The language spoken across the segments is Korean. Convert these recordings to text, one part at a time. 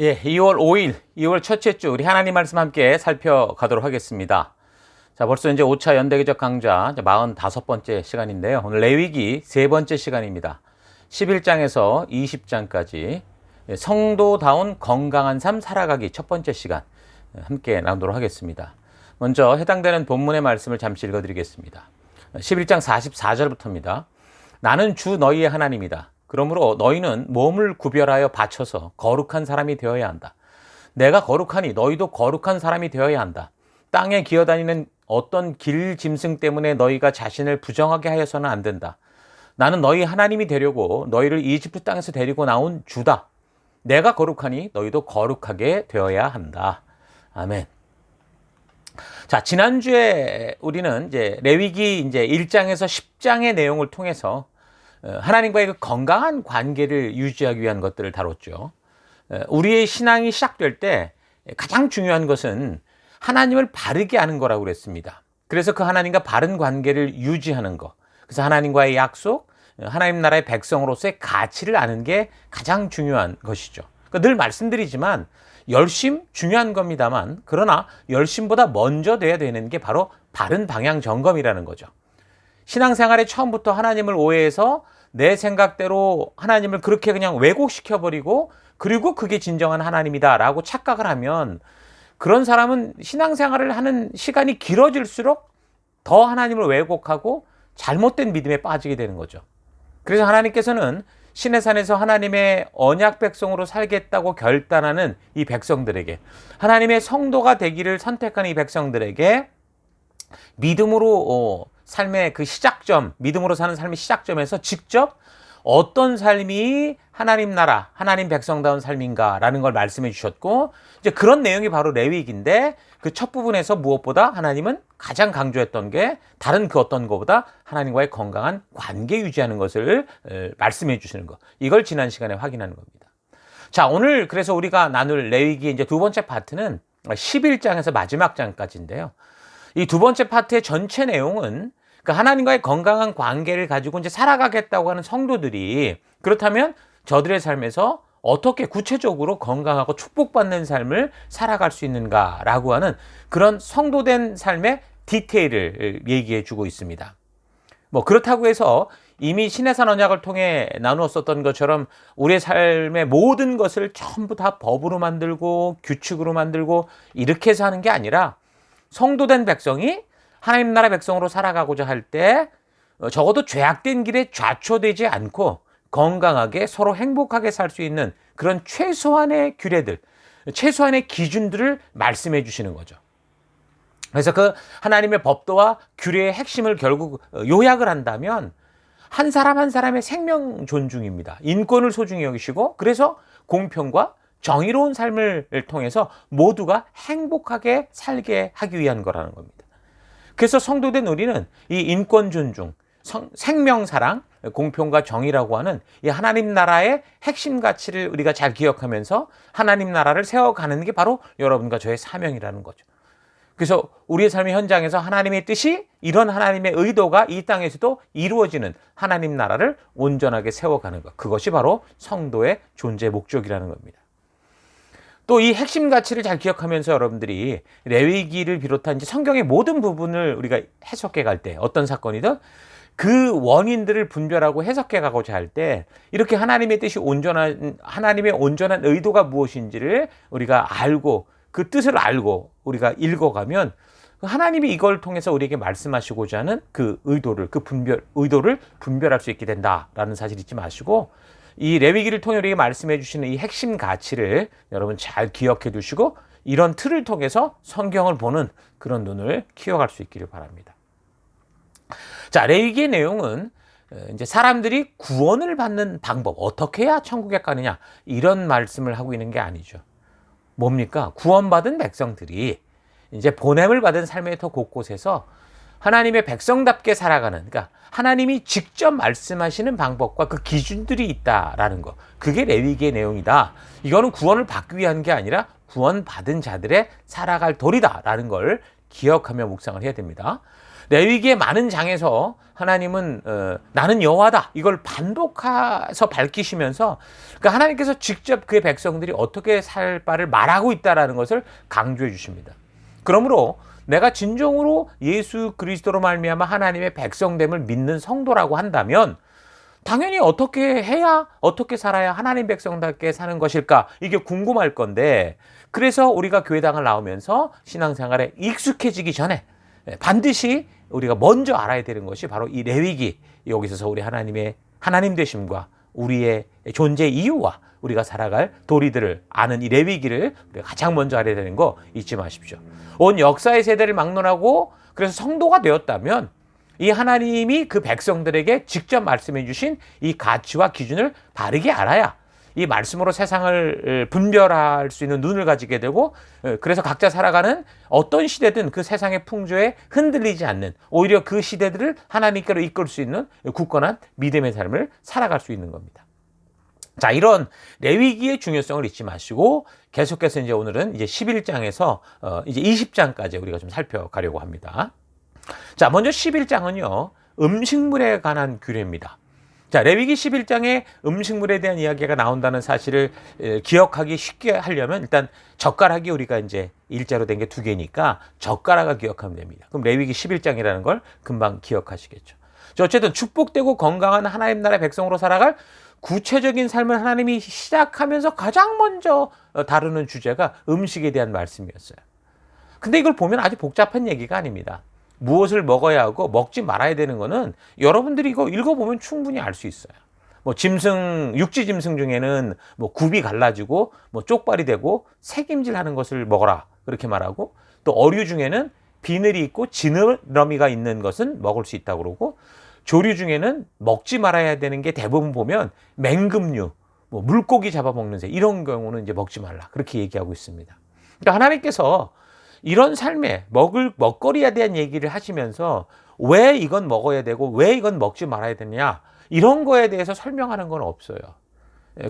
예, 2월 5일, 2월 첫째 주 우리 하나님 말씀 함께 살펴가도록 하겠습니다. 자, 벌써 이제 5차 연대기적 강좌 45번째 시간인데요. 오늘 레위기 세 번째 시간입니다. 11장에서 20장까지 성도다운 건강한 삶 살아가기 첫 번째 시간 함께 나누도록 하겠습니다. 먼저 해당되는 본문의 말씀을 잠시 읽어드리겠습니다. 11장 44절부터입니다. 나는 주 너희의 하나님이다. 그러므로 너희는 몸을 구별하여 바쳐서 거룩한 사람이 되어야 한다. 내가 거룩하니 너희도 거룩한 사람이 되어야 한다. 땅에 기어다니는 어떤 길 짐승 때문에 너희가 자신을 부정하게 하여서는 안 된다. 나는 너희 하나님이 되려고 너희를 이집트 땅에서 데리고 나온 주다. 내가 거룩하니 너희도 거룩하게 되어야 한다. 아멘. 자, 지난주에 우리는 이제 레위기 이제 1장에서 10장의 내용을 통해서 하나님과의 그 건강한 관계를 유지하기 위한 것들을 다뤘죠. 우리의 신앙이 시작될 때 가장 중요한 것은 하나님을 바르게 아는 거라고 그랬습니다. 그래서 그 하나님과 바른 관계를 유지하는 것. 그래서 하나님과의 약속, 하나님 나라의 백성으로서의 가치를 아는 게 가장 중요한 것이죠. 그러니까 늘 말씀드리지만 열심 중요한 겁니다만, 그러나 열심보다 먼저 돼야 되는 게 바로 바른 방향 점검이라는 거죠. 신앙생활에 처음부터 하나님을 오해해서 내 생각대로 하나님을 그렇게 그냥 왜곡시켜버리고 그리고 그게 진정한 하나님이다라고 착각을 하면 그런 사람은 신앙생활을 하는 시간이 길어질수록 더 하나님을 왜곡하고 잘못된 믿음에 빠지게 되는 거죠. 그래서 하나님께서는 시내산에서 하나님의 언약 백성으로 살겠다고 결단하는 이 백성들에게, 하나님의 성도가 되기를 선택하는 이 백성들에게 믿음으로 삶의 그 시작점, 믿음으로 사는 삶의 시작점에서 직접 어떤 삶이 하나님 나라, 하나님 백성다운 삶인가라는 걸 말씀해 주셨고, 이제 그런 내용이 바로 레위기인데 그 첫 부분에서 무엇보다 하나님은 가장 강조했던 게 다른 그 어떤 것보다 하나님과의 건강한 관계 유지하는 것을 말씀해 주시는 것. 이걸 지난 시간에 확인하는 겁니다. 자, 오늘 그래서 우리가 나눌 레위기의 이제 두 번째 파트는 11장에서 마지막 장까지인데요. 이 두 번째 파트의 전체 내용은 하나님과의 건강한 관계를 가지고 이제 살아가겠다고 하는 성도들이, 그렇다면 저들의 삶에서 어떻게 구체적으로 건강하고 축복받는 삶을 살아갈 수 있는가라고 하는 그런 성도된 삶의 디테일을 얘기해 주고 있습니다. 뭐 그렇다고 해서 이미 시내산 언약을 통해 나누었었던 것처럼 우리의 삶의 모든 것을 전부 다 법으로 만들고 규칙으로 만들고 이렇게 해서 하는 게 아니라, 성도된 백성이 하나님 나라 백성으로 살아가고자 할 때 적어도 죄악된 길에 좌초되지 않고 건강하게 서로 행복하게 살 수 있는 그런 최소한의 규례들, 최소한의 기준들을 말씀해 주시는 거죠. 그래서 그 하나님의 법도와 규례의 핵심을 결국 요약을 한다면 한 사람 한 사람의 생명 존중입니다. 인권을 소중히 여기시고, 그래서 공평과 정의로운 삶을 통해서 모두가 행복하게 살게 하기 위한 거라는 겁니다. 그래서 성도된 우리는 이 인권 존중, 생명 사랑, 공평과 정의라고 하는 이 하나님 나라의 핵심 가치를 우리가 잘 기억하면서 하나님 나라를 세워가는 게 바로 여러분과 저의 사명이라는 거죠. 그래서 우리의 삶의 현장에서 하나님의 뜻이, 이런 하나님의 의도가 이 땅에서도 이루어지는 하나님 나라를 온전하게 세워가는 것, 그것이 바로 성도의 존재 목적이라는 겁니다. 또 이 핵심 가치를 잘 기억하면서 여러분들이 레위기를 비롯한 이제 성경의 모든 부분을 우리가 해석해 갈 때, 어떤 사건이든 그 원인들을 분별하고 해석해 가고자 할 때 이렇게 하나님의 뜻이 하나님의 온전한 의도가 무엇인지를 우리가 알고, 그 뜻을 알고 우리가 읽어가면 하나님이 이걸 통해서 우리에게 말씀하시고자 하는 그 의도를 분별할 수 있게 된다라는 사실 잊지 마시고, 이 레위기를 통해 우리에게 말씀해 주시는 이 핵심 가치를 여러분 잘 기억해 두시고, 이런 틀을 통해서 성경을 보는 그런 눈을 키워갈 수 있기를 바랍니다. 자, 레위기의 내용은 이제 사람들이 구원을 받는 방법, 어떻게 해야 천국에 가느냐, 이런 말씀을 하고 있는 게 아니죠. 뭡니까? 구원받은 백성들이 이제 보냄을 받은 삶의 더 곳곳에서 하나님의 백성답게 살아가는, 그러니까 하나님이 직접 말씀하시는 방법과 그 기준들이 있다라는 거, 그게 레위기의 내용이다. 이거는 구원을 받기 위한 게 아니라 구원받은 자들의 살아갈 도리다라는 걸 기억하며 묵상을 해야 됩니다. 레위기의 많은 장에서 하나님은 나는 여호와다 이걸 반복해서 밝히시면서 그러니까 하나님께서 직접 그의 백성들이 어떻게 살 바를 말하고 있다라는 것을 강조해 주십니다. 그러므로 내가 진정으로 예수 그리스도로 말미암아 하나님의 백성됨을 믿는 성도라고 한다면 당연히 어떻게 해야 어떻게 살아야 하나님 백성답게 사는 것일까 이게 궁금할 건데 그래서 우리가 교회당을 나오면서 신앙생활에 익숙해지기 전에 반드시 우리가 먼저 알아야 되는 것이 바로 이 레위기 여기서 우리 하나님의 하나님 되심과 우리의 존재 이유와 우리가 살아갈 도리들을 아는 이 레위기를 우리가 가장 먼저 알아야 되는 거 잊지 마십시오. 온 역사의 세대를 막론하고 그래서 성도가 되었다면 이 하나님이 그 백성들에게 직접 말씀해 주신 이 가치와 기준을 바르게 알아야 이 말씀으로 세상을 분별할 수 있는 눈을 가지게 되고 그래서 각자 살아가는 어떤 시대든 그 세상의 풍조에 흔들리지 않는 오히려 그 시대들을 하나님께로 이끌 수 있는 굳건한 믿음의 삶을 살아갈 수 있는 겁니다. 자, 이런 레위기의 중요성을 잊지 마시고 계속해서 이제 오늘은 이제 11장에서 이제 20장까지 우리가 좀 살펴가려고 합니다. 자, 먼저 11장은요. 음식물에 관한 규례입니다. 자, 레위기 11장에 음식물에 대한 이야기가 나온다는 사실을 기억하기 쉽게 하려면 일단 젓가락이 우리가 이제 일자로 된 게 두 개니까 젓가락을 기억하면 됩니다. 그럼 레위기 11장이라는 걸 금방 기억하시겠죠. 자, 어쨌든 축복되고 건강한 하나님 나라의 백성으로 살아갈 구체적인 삶을 하나님이 시작하면서 가장 먼저 다루는 주제가 음식에 대한 말씀이었어요. 근데 이걸 보면 아주 복잡한 얘기가 아닙니다. 무엇을 먹어야 하고 먹지 말아야 되는 거는 여러분들이 이거 읽어보면 충분히 알 수 있어요. 뭐 짐승, 육지 짐승 중에는 뭐 굽이 갈라지고 뭐 쪽발이 되고 새김질 하는 것을 먹어라 그렇게 말하고 또 어류 중에는 비늘이 있고 지느러미가 있는 것은 먹을 수 있다고 그러고 조류 중에는 먹지 말아야 되는 게 대부분 보면 맹금류, 뭐 물고기 잡아먹는 새 이런 경우는 이제 먹지 말라 그렇게 얘기하고 있습니다. 그러니까 하나님께서 이런 삶에 먹거리에 대한 얘기를 하시면서 왜 이건 먹어야 되고 왜 이건 먹지 말아야 되냐 이런 거에 대해서 설명하는 건 없어요.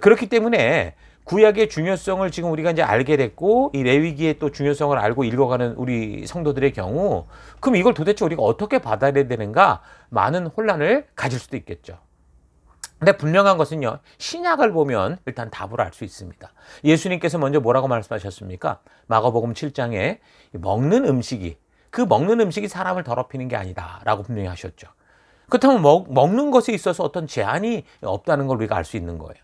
그렇기 때문에 구약의 중요성을 지금 우리가 이제 알게 됐고 이 레위기의 또 중요성을 알고 읽어가는 우리 성도들의 경우 그럼 이걸 도대체 우리가 어떻게 받아들여야 되는가 많은 혼란을 가질 수도 있겠죠. 근데 분명한 것은요. 신약을 보면 일단 답을 알 수 있습니다. 예수님께서 먼저 뭐라고 말씀하셨습니까? 마가복음 7장에 먹는 음식이 사람을 더럽히는 게 아니다 라고 분명히 하셨죠. 그렇다면 먹는 것에 있어서 어떤 제한이 없다는 걸 우리가 알 수 있는 거예요.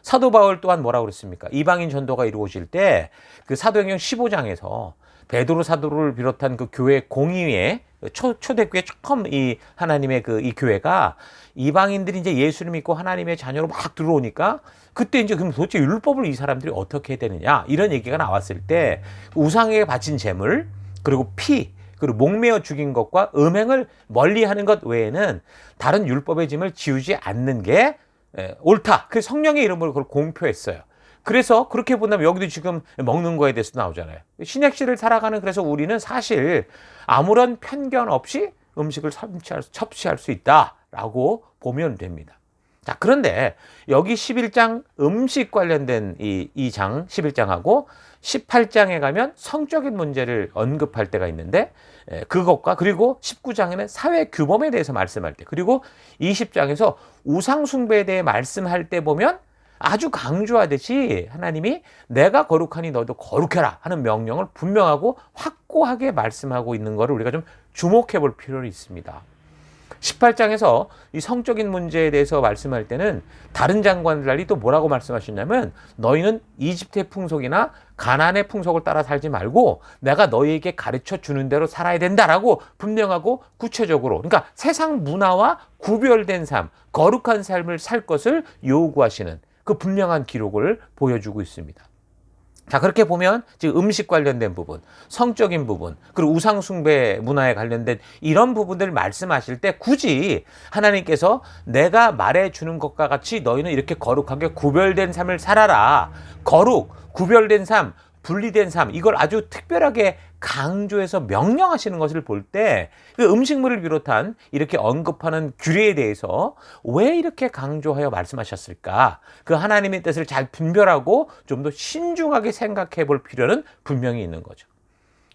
사도 바울 또한 뭐라고 그랬습니까? 이방인 전도가 이루어질 때 그 사도행전 15장에서 베드로 사도를 비롯한 그 교회 공의회 초대교회 처음 이 하나님의 이 교회가 이방인들이 이제 예수를 믿고 하나님의 자녀로 막 들어오니까 그때 이제 그럼 도대체 율법을 이 사람들이 어떻게 해야 되느냐 이런 얘기가 나왔을 때 우상에게 바친 제물 그리고 피 그리고 목매어 죽인 것과 음행을 멀리하는 것 외에는 다른 율법의 짐을 지우지 않는 게 옳다. 그 성령의 이름으로 그걸 공표했어요. 그래서 그렇게 본다면 여기도 지금 먹는 거에 대해서 나오잖아요. 신약시를 살아가는 그래서 우리는 사실 아무런 편견 없이 음식을 섭취할 수 있다라고 보면 됩니다. 자, 그런데 여기 11장 음식 관련된 이 장 11장하고 18장에 가면 성적인 문제를 언급할 때가 있는데 그것과 그리고 19장에는 사회 규범에 대해서 말씀할 때 그리고 20장에서 우상 숭배에 대해 말씀할 때 보면 아주 강조하듯이 하나님이 내가 거룩하니 너도 거룩해라 하는 명령을 분명하고 확고하게 말씀하고 있는 것을 우리가 좀 주목해 볼 필요가 있습니다. 18장에서 이 성적인 문제에 대해서 말씀할 때는 다른 장관들 달리 또 뭐라고 말씀하셨냐면 너희는 이집트의 풍속이나 가나안의 풍속을 따라 살지 말고 내가 너희에게 가르쳐 주는 대로 살아야 된다라고 분명하고 구체적으로 그러니까 세상 문화와 구별된 삶, 거룩한 삶을 살 것을 요구하시는 그 분명한 기록을 보여주고 있습니다. 자, 그렇게 보면 지금 음식 관련된 부분, 성적인 부분, 그리고 우상 숭배 문화에 관련된 이런 부분들을 말씀하실 때 굳이 하나님께서 내가 말해 주는 것과 같이 너희는 이렇게 거룩하게 구별된 삶을 살아라. 거룩, 구별된 삶, 분리된 삶, 이걸 아주 특별하게 강조해서 명령하시는 것을 볼 때 그 음식물을 비롯한 이렇게 언급하는 규례에 대해서 왜 이렇게 강조하여 말씀하셨을까? 그 하나님의 뜻을 잘 분별하고 좀 더 신중하게 생각해 볼 필요는 분명히 있는 거죠.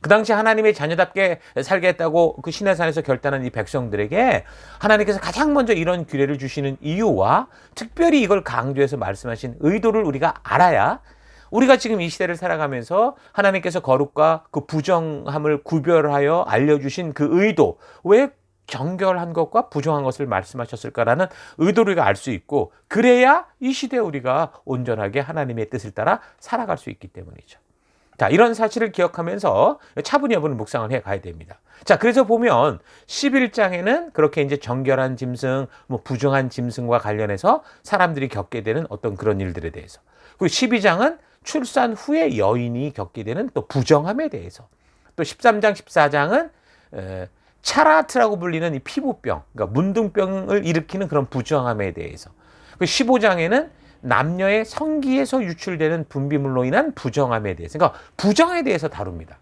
그 당시 하나님의 자녀답게 살겠다고 그 시내산에서 결단한 이 백성들에게 하나님께서 가장 먼저 이런 규례를 주시는 이유와 특별히 이걸 강조해서 말씀하신 의도를 우리가 알아야 우리가 지금 이 시대를 살아가면서 하나님께서 거룩과 그 부정함을 구별하여 알려주신 그 의도, 왜 정결한 것과 부정한 것을 말씀하셨을까라는 의도를 우리가 알 수 있고, 그래야 이 시대에 우리가 온전하게 하나님의 뜻을 따라 살아갈 수 있기 때문이죠. 자, 이런 사실을 기억하면서 차분히 여러분 묵상을 해 가야 됩니다. 자, 그래서 보면 11장에는 그렇게 이제 정결한 짐승, 뭐 부정한 짐승과 관련해서 사람들이 겪게 되는 어떤 그런 일들에 대해서. 그리고 12장은 출산 후에 여인이 겪게 되는 또 부정함에 대해서. 또 13장, 14장은 차라트라고 불리는 이 피부병, 그러니까 문둥병을 일으키는 그런 부정함에 대해서. 그 15장에는 남녀의 성기에서 유출되는 분비물로 인한 부정함에 대해서, 그러니까 부정에 대해서 다룹니다.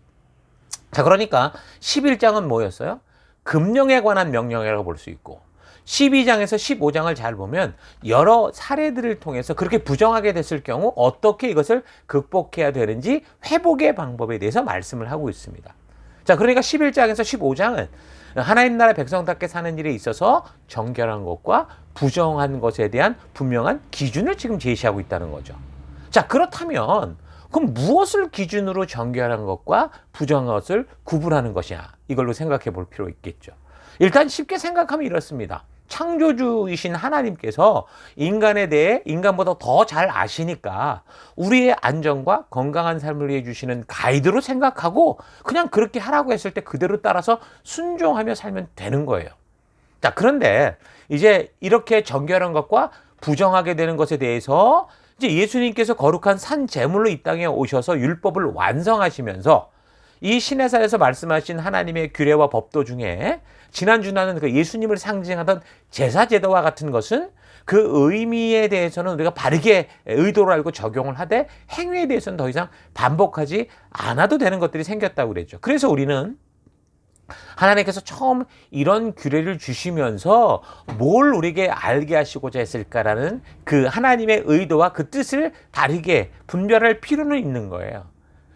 자, 그러니까 11장은 뭐였어요? 금령에 관한 명령이라고 볼 수 있고, 12장에서 15장을 잘 보면 여러 사례들을 통해서 그렇게 부정하게 됐을 경우 어떻게 이것을 극복해야 되는지 회복의 방법에 대해서 말씀을 하고 있습니다. 자, 그러니까 11장에서 15장은 하나님 나라 백성답게 사는 일에 있어서 정결한 것과 부정한 것에 대한 분명한 기준을 지금 제시하고 있다는 거죠. 자, 그렇다면 그럼 무엇을 기준으로 정결한 것과 부정한 것을 구분하는 것이냐, 이걸로 생각해 볼 필요 있겠죠. 일단 쉽게 생각하면 이렇습니다. 창조주이신 하나님께서 인간에 대해 인간보다 더 잘 아시니까 우리의 안전과 건강한 삶을 위해 주시는 가이드로 생각하고 그냥 그렇게 하라고 했을 때 그대로 따라서 순종하며 살면 되는 거예요. 자, 그런데 이제 이렇게 정결한 것과 부정하게 되는 것에 대해서 이제 예수님께서 거룩한 산 제물로 이 땅에 오셔서 율법을 완성하시면서 이 시내산에서 말씀하신 하나님의 규례와 법도 중에 지난주나는 그 예수님을 상징하던 제사제도와 같은 것은 그 의미에 대해서는 우리가 바르게 의도를 알고 적용을 하되 행위에 대해서는 더 이상 반복하지 않아도 되는 것들이 생겼다고 그랬죠. 그래서 우리는 하나님께서 처음 이런 규례를 주시면서 뭘 우리에게 알게 하시고자 했을까라는 그 하나님의 의도와 그 뜻을 다르게 분별할 필요는 있는 거예요.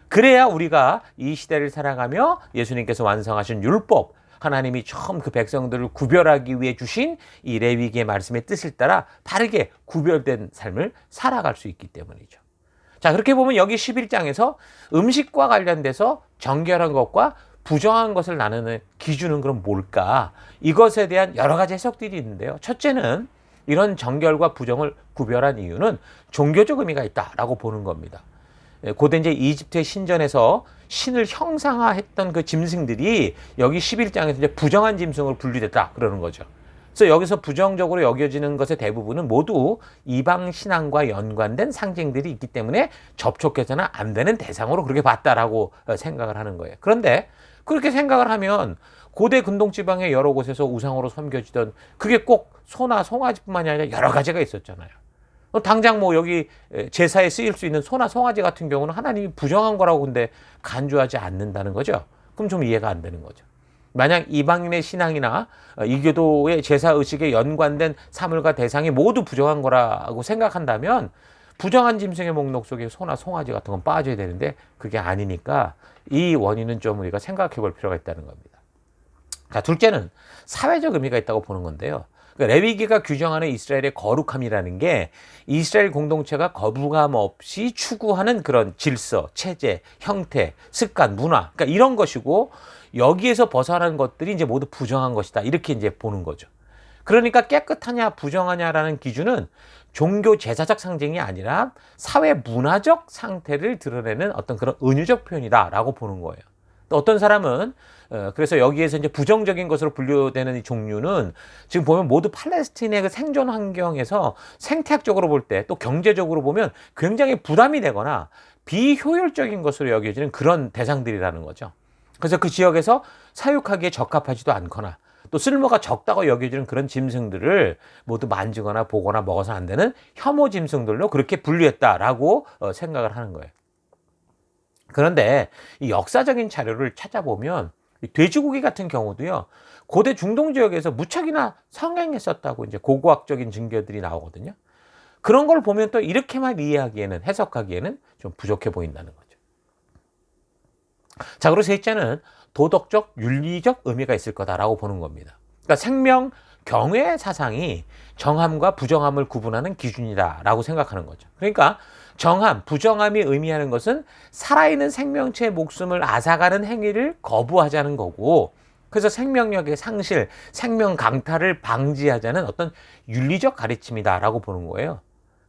그래야 우리가 이 시대를 살아가며 예수님께서 완성하신 율법, 하나님이 처음 그 백성들을 구별하기 위해 주신 이 레위기의 말씀의 뜻을 따라 바르게 구별된 삶을 살아갈 수 있기 때문이죠. 자, 그렇게 보면 여기 11장에서 음식과 관련돼서 정결한 것과 부정한 것을 나누는 기준은 그럼 뭘까? 이것에 대한 여러 가지 해석들이 있는데요. 첫째는 이런 정결과 부정을 구별한 이유는 종교적 의미가 있다라고 보는 겁니다. 고대 이제 이집트의 신전에서 신을 형상화했던 그 짐승들이 여기 11장에서 이제 부정한 짐승으로 분류됐다 그러는 거죠. 그래서 여기서 부정적으로 여겨지는 것의 대부분은 모두 이방 신앙과 연관된 상징들이 있기 때문에 접촉해서는 안 되는 대상으로 그렇게 봤다라고 생각을 하는 거예요. 그런데 그렇게 생각을 하면 고대 근동지방의 여러 곳에서 우상으로 섬겨지던 그게 꼭 소나 송아지뿐만이 아니라 여러 가지가 있었잖아요. 당장 뭐 여기 제사에 쓰일 수 있는 소나 송아지 같은 경우는 하나님이 부정한 거라고 근데 간주하지 않는다는 거죠. 그럼 좀 이해가 안 되는 거죠. 만약 이방인의 신앙이나 이교도의 제사 의식에 연관된 사물과 대상이 모두 부정한 거라고 생각한다면 부정한 짐승의 목록 속에 소나 송아지 같은 건 빠져야 되는데 그게 아니니까 이 원인은 좀 우리가 생각해 볼 필요가 있다는 겁니다. 자, 둘째는 사회적 의미가 있다고 보는 건데요. 그러니까 레위기가 규정하는 이스라엘의 거룩함이라는 게 이스라엘 공동체가 거부감 없이 추구하는 그런 질서, 체제, 형태, 습관, 문화, 그러니까 이런 것이고 여기에서 벗어나는 것들이 이제 모두 부정한 것이다. 이렇게 이제 보는 거죠. 그러니까 깨끗하냐 부정하냐라는 기준은 종교 제사적 상징이 아니라 사회 문화적 상태를 드러내는 어떤 그런 은유적 표현이다라고 보는 거예요. 또 어떤 사람은 그래서 여기에서 이제 부정적인 것으로 분류되는 이 종류는 지금 보면 모두 팔레스틴의 그 생존 환경에서 생태학적으로 볼 때 또 경제적으로 보면 굉장히 부담이 되거나 비효율적인 것으로 여겨지는 그런 대상들이라는 거죠. 그래서 그 지역에서 사육하기에 적합하지도 않거나 또 쓸모가 적다고 여겨지는 그런 짐승들을 모두 만지거나 보거나 먹어서 안 되는 혐오 짐승들로 그렇게 분류했다라고 생각을 하는 거예요. 그런데 이 역사적인 자료를 찾아보면 돼지고기 같은 경우도요, 고대 중동 지역에서 무척이나 성행했었다고 이제 고고학적인 증거들이 나오거든요. 그런 걸 보면 또 이렇게만 이해하기에는, 해석하기에는 좀 부족해 보인다는 거죠. 자, 그리고 셋째는 도덕적, 윤리적 의미가 있을 거다라고 보는 겁니다. 그러니까 생명 경외 사상이 정함과 부정함을 구분하는 기준이다라고 생각하는 거죠. 그러니까 정함, 부정함이 의미하는 것은 살아있는 생명체의 목숨을 앗아가는 행위를 거부하자는 거고, 그래서 생명력의 상실, 생명 강탈을 방지하자는 어떤 윤리적 가르침이다라고 보는 거예요.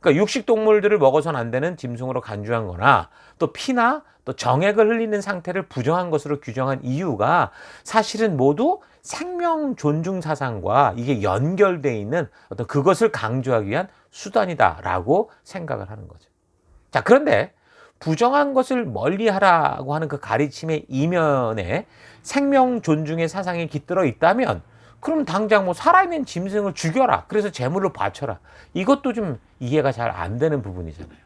그러니까 육식 동물들을 먹어서는 안 되는 짐승으로 간주한 거나 또 피나 또 정액을 흘리는 상태를 부정한 것으로 규정한 이유가 사실은 모두 생명 존중 사상과 이게 연결되어 있는 어떤 그것을 강조하기 위한 수단이다라고 생각을 하는 거죠. 자, 그런데 부정한 것을 멀리하라고 하는 그 가르침의 이면에 생명 존중의 사상이 깃들어 있다면 그럼 당장 뭐 살아있는 짐승을 죽여라. 그래서 제물을 바쳐라. 이것도 좀 이해가 잘 안 되는 부분이잖아요.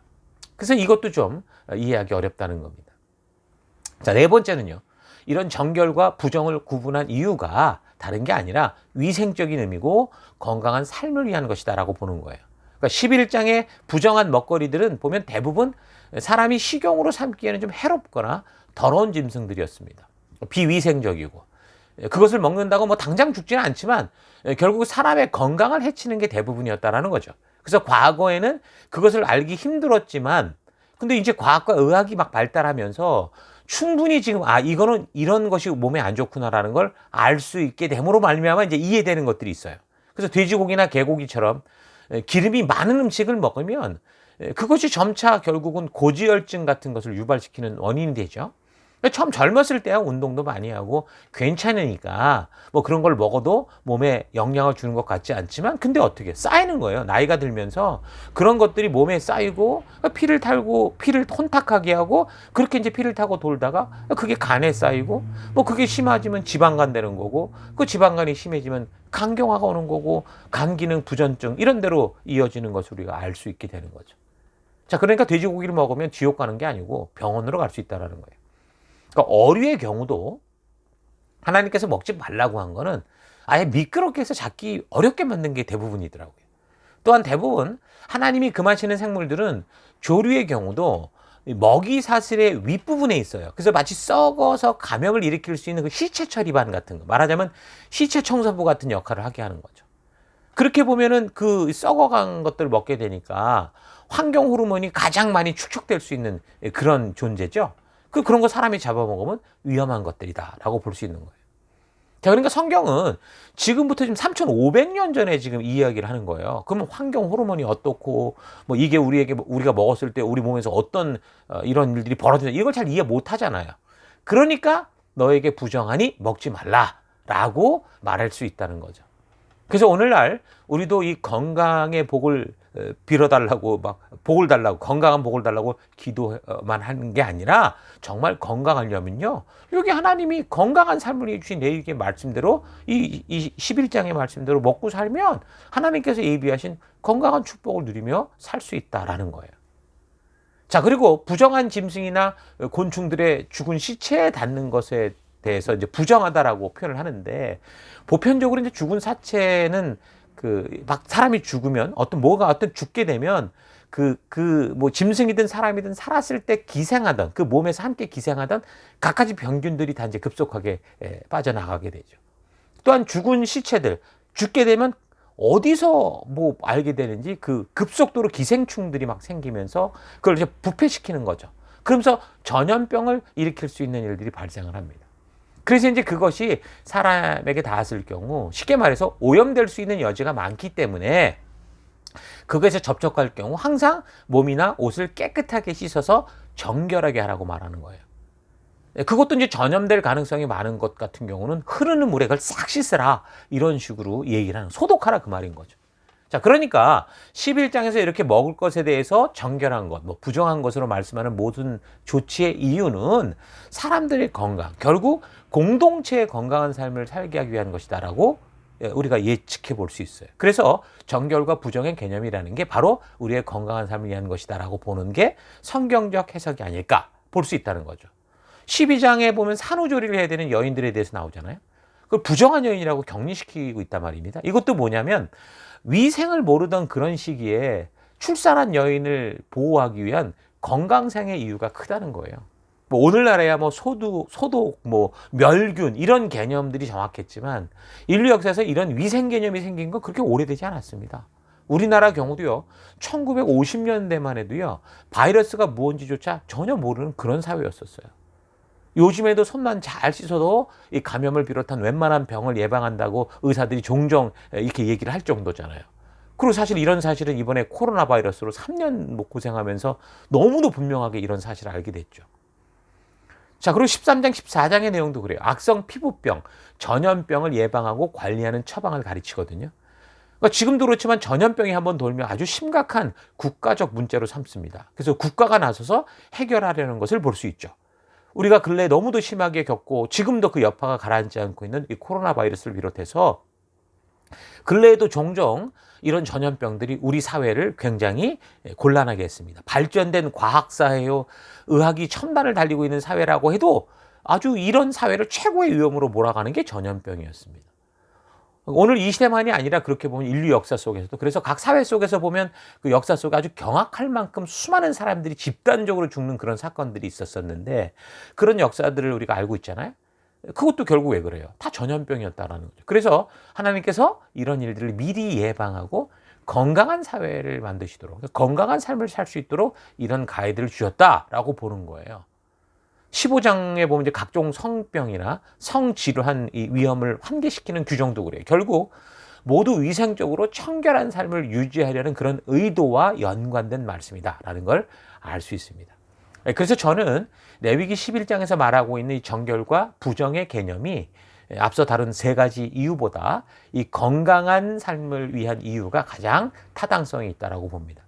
그래서 이것도 좀 이해하기 어렵다는 겁니다. 자, 네 번째는요. 이런 정결과 부정을 구분한 이유가 다른 게 아니라 위생적인 의미고 건강한 삶을 위한 것이다라고 보는 거예요. 그러니까 11장의 부정한 먹거리들은 보면 대부분 사람이 식용으로 삼기에는 좀 해롭거나 더러운 짐승들이었습니다. 비위생적이고 그것을 먹는다고 뭐 당장 죽지는 않지만 결국 사람의 건강을 해치는 게 대부분이었다라는 거죠. 그래서 과거에는 그것을 알기 힘들었지만 근데 이제 과학과 의학이 막 발달하면서 충분히 지금 이거는 이런 것이 몸에 안 좋구나라는 걸 알 수 있게 됨으로 말미암아 이제 이해되는 것들이 있어요. 그래서 돼지고기나 개고기처럼 기름이 많은 음식을 먹으면 그것이 점차 결국은 고지혈증 같은 것을 유발시키는 원인이 되죠. 처음 젊었을 때야 운동도 많이 하고 괜찮으니까 뭐 그런 걸 먹어도 몸에 영향을 주는 것 같지 않지만 근데 어떻게 쌓이는 거예요. 나이가 들면서 그런 것들이 몸에 쌓이고 피를 타고 피를 혼탁하게 하고 그렇게 이제 피를 타고 돌다가 그게 간에 쌓이고 뭐 그게 심해지면 지방간 되는 거고 그 지방간이 심해지면 간경화가 오는 거고 간 기능 부전증 이런 데로 이어지는 것을 우리가 알 수 있게 되는 거죠. 자, 그러니까 돼지고기를 먹으면 지옥 가는 게 아니고 병원으로 갈 수 있다는 거예요. 그러니까 어류의 경우도 하나님께서 먹지 말라고 한 거는 아예 미끄럽게 해서 잡기 어렵게 만든 게 대부분이더라고요. 또한 대부분 하나님이 금하시는 생물들은 조류의 경우도 먹이 사슬의 윗부분에 있어요. 그래서 마치 썩어서 감염을 일으킬 수 있는 그 시체 처리반 같은 거, 말하자면 시체 청소부 같은 역할을 하게 하는 거죠. 그렇게 보면은 그 썩어간 것들을 먹게 되니까 환경 호르몬이 가장 많이 축적될 수 있는 그런 존재죠. 그런 거 사람이 잡아먹으면 위험한 것들이다라고 볼 수 있는 거예요. 자, 그러니까 성경은 지금부터 지금 3,500년 전에 지금 이 이야기를 하는 거예요. 그러면 환경 호르몬이 어떻고, 뭐 이게 우리가 먹었을 때 우리 몸에서 어떤 이런 일들이 벌어지는 이걸 잘 이해 못 하잖아요. 그러니까 너에게 부정하니 먹지 말라라고 말할 수 있다는 거죠. 그래서 오늘날 우리도 이 건강의 복을 빌어달라고 막 복을 달라고 건강한 복을 달라고 기도만 하는 게 아니라 정말 건강하려면요. 여기 하나님이 건강한 삶을 주신 내게 말씀대로 이 11장의 말씀대로 먹고 살면 하나님께서 예비하신 건강한 축복을 누리며 살 수 있다라는 거예요. 자, 그리고 부정한 짐승이나 곤충들의 죽은 시체에 닿는 것에 대해서 이제 부정하다라고 표현을 하는데 보편적으로 이제 죽은 사체는 막 사람이 죽으면 어떤 죽게 되면 뭐 짐승이든 사람이든 살았을 때 기생하던 그 몸에서 함께 기생하던 갖가지 병균들이 다 이제 급속하게 빠져나가게 되죠. 또한 죽은 시체들 죽게 되면 어디서 뭐 알게 되는지 그 급속도로 기생충들이 막 생기면서 그걸 이제 부패시키는 거죠. 그러면서 전염병을 일으킬 수 있는 일들이 발생을 합니다. 그래서 이제 그것이 사람에게 닿았을 경우 쉽게 말해서 오염될 수 있는 여지가 많기 때문에 그것에 접촉할 경우 항상 몸이나 옷을 깨끗하게 씻어서 정결하게 하라고 말하는 거예요. 그것도 이제 전염될 가능성이 많은 것 같은 경우는 흐르는 물에 그걸 싹 씻으라 이런 식으로 얘기를 하는 소독하라 그 말인 거죠. 자, 그러니까 11장에서 이렇게 먹을 것에 대해서 정결한 것, 뭐 부정한 것으로 말씀하는 모든 조치의 이유는 사람들의 건강, 결국 공동체의 건강한 삶을 살게 하기 위한 것이다라고 우리가 예측해 볼 수 있어요. 그래서 정결과 부정의 개념이라는 게 바로 우리의 건강한 삶을 위한 것이다라고 보는 게 성경적 해석이 아닐까 볼 수 있다는 거죠. 12장에 보면 산후조리를 해야 되는 여인들에 대해서 나오잖아요. 그걸 부정한 여인이라고 격리시키고 있단 말입니다. 이것도 뭐냐면 위생을 모르던 그런 시기에 출산한 여인을 보호하기 위한 건강상의 이유가 크다는 거예요. 뭐 오늘날에야 뭐 소독, 뭐 멸균 이런 개념들이 정확했지만 인류 역사에서 이런 위생 개념이 생긴 건 그렇게 오래되지 않았습니다. 우리나라 경우도요, 1950년대만 해도요, 바이러스가 무엇인지조차 전혀 모르는 그런 사회였었어요. 요즘에도 손만 잘 씻어도 이 감염을 비롯한 웬만한 병을 예방한다고 의사들이 종종 이렇게 얘기를 할 정도잖아요. 그리고 사실 이런 사실은 이번에 코로나 바이러스로 3년 뭐 고생하면서 너무도 분명하게 이런 사실을 알게 됐죠. 자, 그리고 13장, 14장의 내용도 그래요. 악성 피부병, 전염병을 예방하고 관리하는 처방을 가르치거든요. 그러니까 지금도 그렇지만 전염병이 한번 돌면 아주 심각한 국가적 문제로 삼습니다. 그래서 국가가 나서서 해결하려는 것을 볼 수 있죠. 우리가 근래 너무도 심하게 겪고 지금도 그 여파가 가라앉지 않고 있는 이 코로나 바이러스를 비롯해서 근래에도 종종 이런 전염병들이 우리 사회를 굉장히 곤란하게 했습니다. 발전된 과학사회요, 의학이 첨단을 달리고 있는 사회라고 해도 아주 이런 사회를 최고의 위험으로 몰아가는 게 전염병이었습니다. 오늘 이 시대만이 아니라 그렇게 보면 인류 역사 속에서도, 그래서 각 사회 속에서 보면 그 역사 속에 아주 경악할 만큼 수많은 사람들이 집단적으로 죽는 그런 사건들이 있었었는데, 그런 역사들을 우리가 알고 있잖아요. 그것도 결국 왜 그래요? 다 전염병이었다라는 거죠. 그래서 하나님께서 이런 일들을 미리 예방하고 건강한 사회를 만드시도록, 건강한 삶을 살 수 있도록 이런 가이드를 주셨다라고 보는 거예요. 15장에 보면 이제 각종 성병이나 성질환 이 위험을 환기시키는 규정도 그래요. 결국 모두 위생적으로 청결한 삶을 유지하려는 그런 의도와 연관된 말씀이다라는 걸 알 수 있습니다. 그래서 저는 레위기 11장에서 말하고 있는 이 정결과 부정의 개념이 앞서 다룬 세 가지 이유보다 이 건강한 삶을 위한 이유가 가장 타당성이 있다고 봅니다.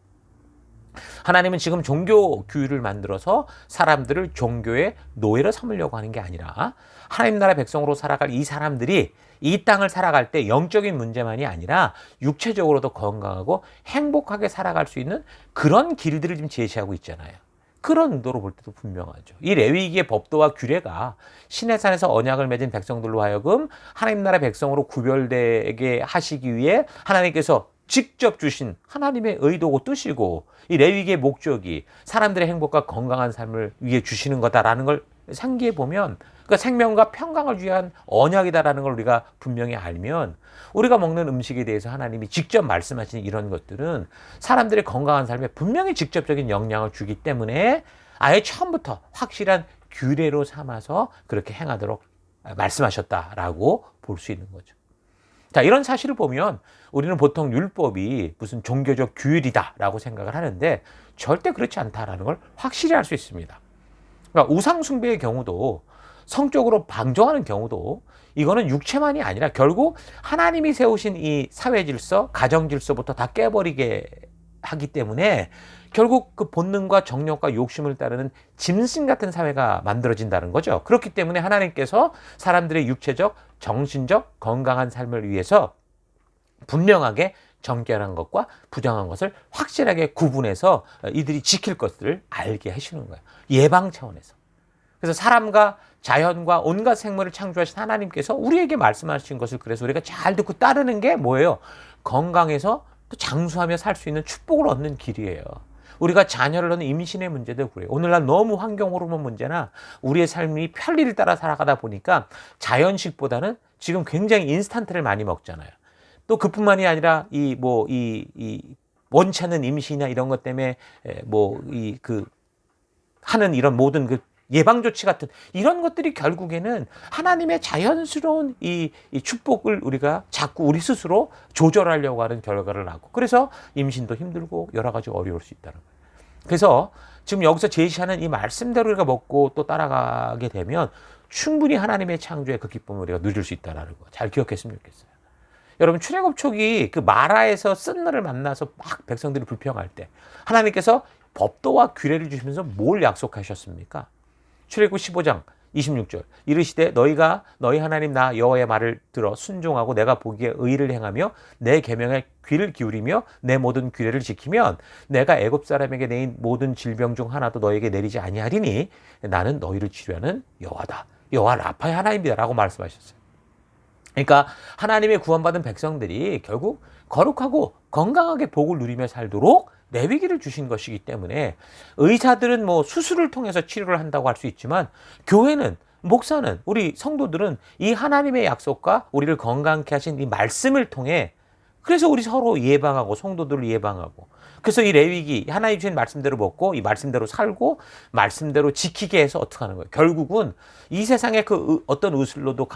하나님은 지금 종교 규율을 만들어서 사람들을 종교의 노예로 삼으려고 하는 게 아니라 하나님 나라 백성으로 살아갈 이 사람들이 이 땅을 살아갈 때 영적인 문제만이 아니라 육체적으로도 건강하고 행복하게 살아갈 수 있는 그런 길들을 지금 제시하고 있잖아요. 그런 의도로 볼 때도 분명하죠. 이 레위기의 법도와 규례가 시내산에서 언약을 맺은 백성들로 하여금 하나님 나라 백성으로 구별되게 하시기 위해 하나님께서 직접 주신 하나님의 의도고 뜻이고, 이 레위기의 목적이 사람들의 행복과 건강한 삶을 위해 주시는 거다라는 걸 상기해 보면, 그러니까 생명과 평강을 위한 언약이다라는 걸 우리가 분명히 알면, 우리가 먹는 음식에 대해서 하나님이 직접 말씀하신 이런 것들은 사람들의 건강한 삶에 분명히 직접적인 영향을 주기 때문에 아예 처음부터 확실한 규례로 삼아서 그렇게 행하도록 말씀하셨다라고 볼 수 있는 거죠. 자, 이런 사실을 보면 우리는 보통 율법이 무슨 종교적 규율이다라고 생각을 하는데 절대 그렇지 않다라는 걸 확실히 알 수 있습니다. 그러니까 우상 숭배의 경우도, 성적으로 방종하는 경우도, 이거는 육체만이 아니라 결국 하나님이 세우신 이 사회 질서, 가정 질서부터 다 깨버리게 하기 때문에 결국 그 본능과 정욕과 욕심을 따르는 짐승 같은 사회가 만들어진다는 거죠. 그렇기 때문에 하나님께서 사람들의 육체적, 정신적 건강한 삶을 위해서 분명하게 정결한 것과 부정한 것을 확실하게 구분해서 이들이 지킬 것들을 알게 하시는 거예요. 예방 차원에서. 그래서 사람과 자연과 온갖 생물을 창조하신 하나님께서 우리에게 말씀하신 것을 그래서 우리가 잘 듣고 따르는 게 뭐예요? 건강해서 또 장수하며 살 수 있는 축복을 얻는 길이에요. 우리가 자녀를 얻는 임신의 문제도 그래요. 오늘날 너무 환경 호르몬 문제나 우리의 삶이 편리를 따라 살아가다 보니까 자연식보다는 지금 굉장히 인스턴트를 많이 먹잖아요. 또 그뿐만이 아니라 이 원치 않는 임신이나 이런 것 때문에 하는 이런 모든 그 예방 조치 같은 이런 것들이 결국에는 하나님의 자연스러운 이 축복을 우리가 자꾸 우리 스스로 조절하려고 하는 결과를 낳고, 그래서 임신도 힘들고 여러 가지 어려울 수 있다는 거예요. 그래서 지금 여기서 제시하는 이 말씀대로 우리가 먹고 또 따라가게 되면 충분히 하나님의 창조의 그 기쁨을 우리가 누릴 수 있다는 거 잘 기억했으면 좋겠어요. 여러분, 출애굽 초기 그 마라에서 쓴너를 만나서 막 백성들이 불평할 때 하나님께서 법도와 규례를 주시면서 뭘 약속하셨습니까? 출애굽 15장 26절 이르시되 너희가 너희 하나님 나 여호와의 말을 들어 순종하고 내가 보기에 의를 행하며 내 계명에 귀를 기울이며 내 모든 규례를 지키면 내가 애굽 사람에게 내린 모든 질병 중 하나도 너에게 내리지 아니하리니 나는 너희를 치료하는 여호와다. 여호와 라파의 하나님이다라고 말씀하셨어요. 그러니까 하나님의 구원받은 백성들이 결국 거룩하고 건강하게 복을 누리며 살도록 레위기를 주신 것이기 때문에 의사들은 뭐 수술을 통해서 치료를 한다고 할 수 있지만 교회는 목사는 우리 성도들은 이 하나님의 약속과 우리를 건강케 하신 이 말씀을 통해 그래서 우리 서로 예방하고 성도들을 예방하고 그래서 이 레위기 하나님 주신 말씀대로 먹고 이 말씀대로 살고 말씀대로 지키게 해서 어떻게 하는 거예요. 결국은 이 세상의 그 어떤 의술로도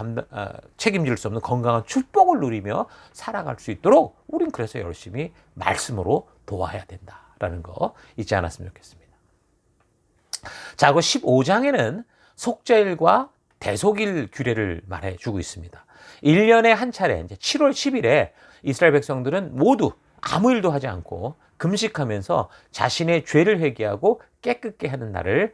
책임질 수 없는 건강한 축복을 누리며 살아갈 수 있도록 우린 그래서 열심히 말씀으로 도와야 된다라는 거 잊지 않았으면 좋겠습니다. 자, 그 15장에는 속죄일과 대속일 규례를 말해주고 있습니다. 1년에 한 차례 이제 7월 10일에 이스라엘 백성들은 모두 아무 일도 하지 않고 금식하면서 자신의 죄를 회개하고 깨끗게 하는 날을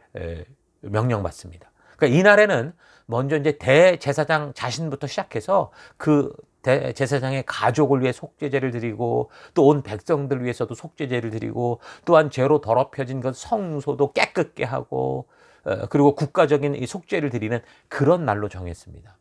명령받습니다. 그러니까 이 날에는 먼저 이제 대제사장 자신부터 시작해서 그 대제사장의 가족을 위해 속죄제를 드리고 또 온 백성들 위해서도 속죄제를 드리고 또한 죄로 더럽혀진 것 성소도 깨끗게 하고 그리고 국가적인 이 속죄를 드리는 그런 날로 정했습니다.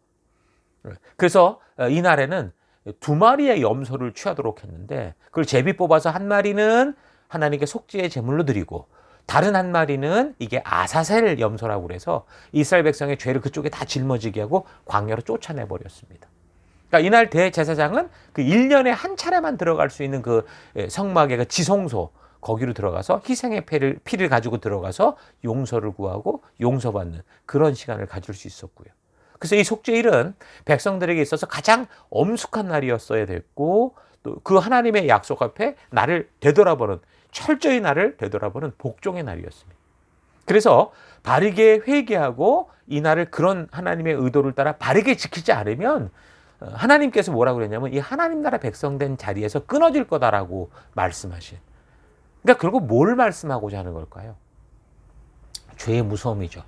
그래서 이 날에는 2마리의 염소를 취하도록 했는데 그걸 제비 뽑아서 한 마리는 하나님께 속죄의 제물로 드리고 다른 한 마리는 이게 아사셀 염소라고 그래서 이스라엘 백성의 죄를 그쪽에 다 짊어지게 하고 광야로 쫓아내 버렸습니다. 그러니까 이날 대제사장은 그 1년에 한 차례만 들어갈 수 있는 그 성막의 그 지성소 거기로 들어가서 희생의 피를 가지고 들어가서 용서를 구하고 용서받는 그런 시간을 가질 수 있었고요. 그래서 이 속죄일은 백성들에게 있어서 가장 엄숙한 날이었어야 됐고 또 그 하나님의 약속 앞에 나를 되돌아보는 철저히 나를 되돌아보는 복종의 날이었습니다. 그래서 바르게 회개하고 이 날을 그런 하나님의 의도를 따라 바르게 지키지 않으면 하나님께서 뭐라고 그랬냐면 이 하나님 나라 백성된 자리에서 끊어질 거다라고 말씀하신. 그러니까 결국 뭘 말씀하고자 하는 걸까요? 죄의 무서움이죠.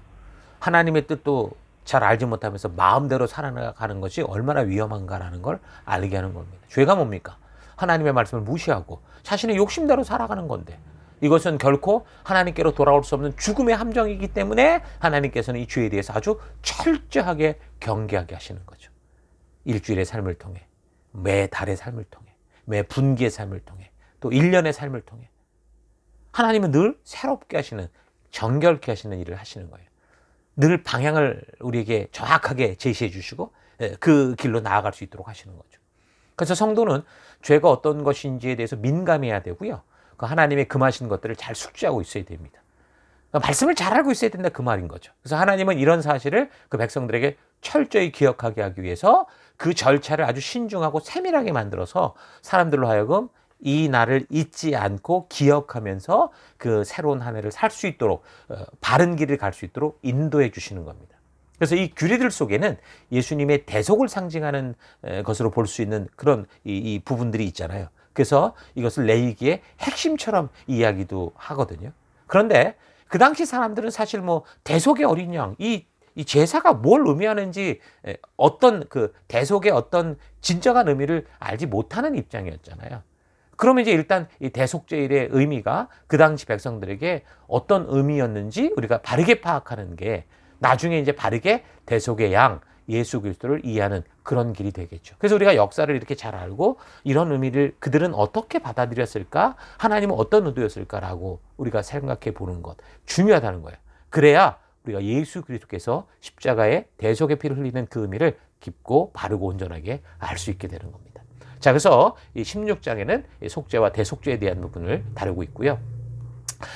하나님의 뜻도 잘 알지 못하면서 마음대로 살아가는 것이 얼마나 위험한가라는 걸 알게 하는 겁니다. 죄가 뭡니까? 하나님의 말씀을 무시하고 자신의 욕심대로 살아가는 건데 이것은 결코 하나님께로 돌아올 수 없는 죽음의 함정이기 때문에 하나님께서는 이 죄에 대해서 아주 철저하게 경계하게 하시는 거죠. 일주일의 삶을 통해, 매 달의 삶을 통해, 매 분기의 삶을 통해, 또 1년의 삶을 통해 하나님은 늘 새롭게 하시는, 정결케 하시는 일을 하시는 거예요. 늘 방향을 우리에게 정확하게 제시해 주시고 그 길로 나아갈 수 있도록 하시는 거죠. 그래서 성도는 죄가 어떤 것인지에 대해서 민감해야 되고요. 그 하나님의 금하신 것들을 잘 숙지하고 있어야 됩니다. 그러니까 말씀을 잘 알고 있어야 된다 그 말인 거죠. 그래서 하나님은 이런 사실을 그 백성들에게 철저히 기억하게 하기 위해서 그 절차를 아주 신중하고 세밀하게 만들어서 사람들로 하여금 이 날을 잊지 않고 기억하면서 그 새로운 한 해를 살 수 있도록 바른 길을 갈 수 있도록 인도해 주시는 겁니다. 그래서 이 규례들 속에는 예수님의 대속을 상징하는 것으로 볼 수 있는 그런 이 부분들이 있잖아요. 그래서 이것을 레위기의 핵심처럼 이야기도 하거든요. 그런데 그 당시 사람들은 사실 뭐 대속의 어린 양, 이 제사가 뭘 의미하는지 어떤 그 대속의 어떤 진정한 의미를 알지 못하는 입장이었잖아요. 그러면 이제 일단 이 대속죄일의 의미가 그 당시 백성들에게 어떤 의미였는지 우리가 바르게 파악하는 게 나중에 이제 바르게 대속의 양 예수 그리스도를 이해하는 그런 길이 되겠죠. 그래서 우리가 역사를 이렇게 잘 알고 이런 의미를 그들은 어떻게 받아들였을까? 하나님은 어떤 의도였을까라고 우리가 생각해 보는 것 중요하다는 거예요. 그래야 우리가 예수 그리스도께서 십자가에 대속의 피를 흘리는 그 의미를 깊고 바르고 온전하게 알 수 있게 되는 겁니다. 자, 그래서 이 16장에는 속죄와 대속죄에 대한 부분을 다루고 있고요.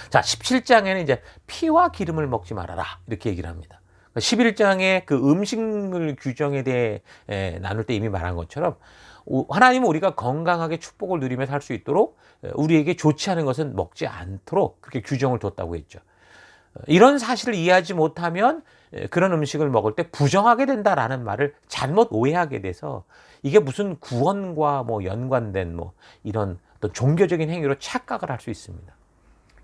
자, 17장에는 이제 피와 기름을 먹지 말아라 이렇게 얘기를 합니다. 11장의 그 음식물 규정에 대해 나눌 때 이미 말한 것처럼 하나님은 우리가 건강하게 축복을 누리며 살 수 있도록 우리에게 좋지 않은 것은 먹지 않도록 그렇게 규정을 뒀다고 했죠. 이런 사실을 이해하지 못하면 그런 음식을 먹을 때 부정하게 된다라는 말을 잘못 오해하게 돼서 이게 무슨 구원과 뭐 연관된 뭐 이런 어떤 종교적인 행위로 착각을 할 수 있습니다.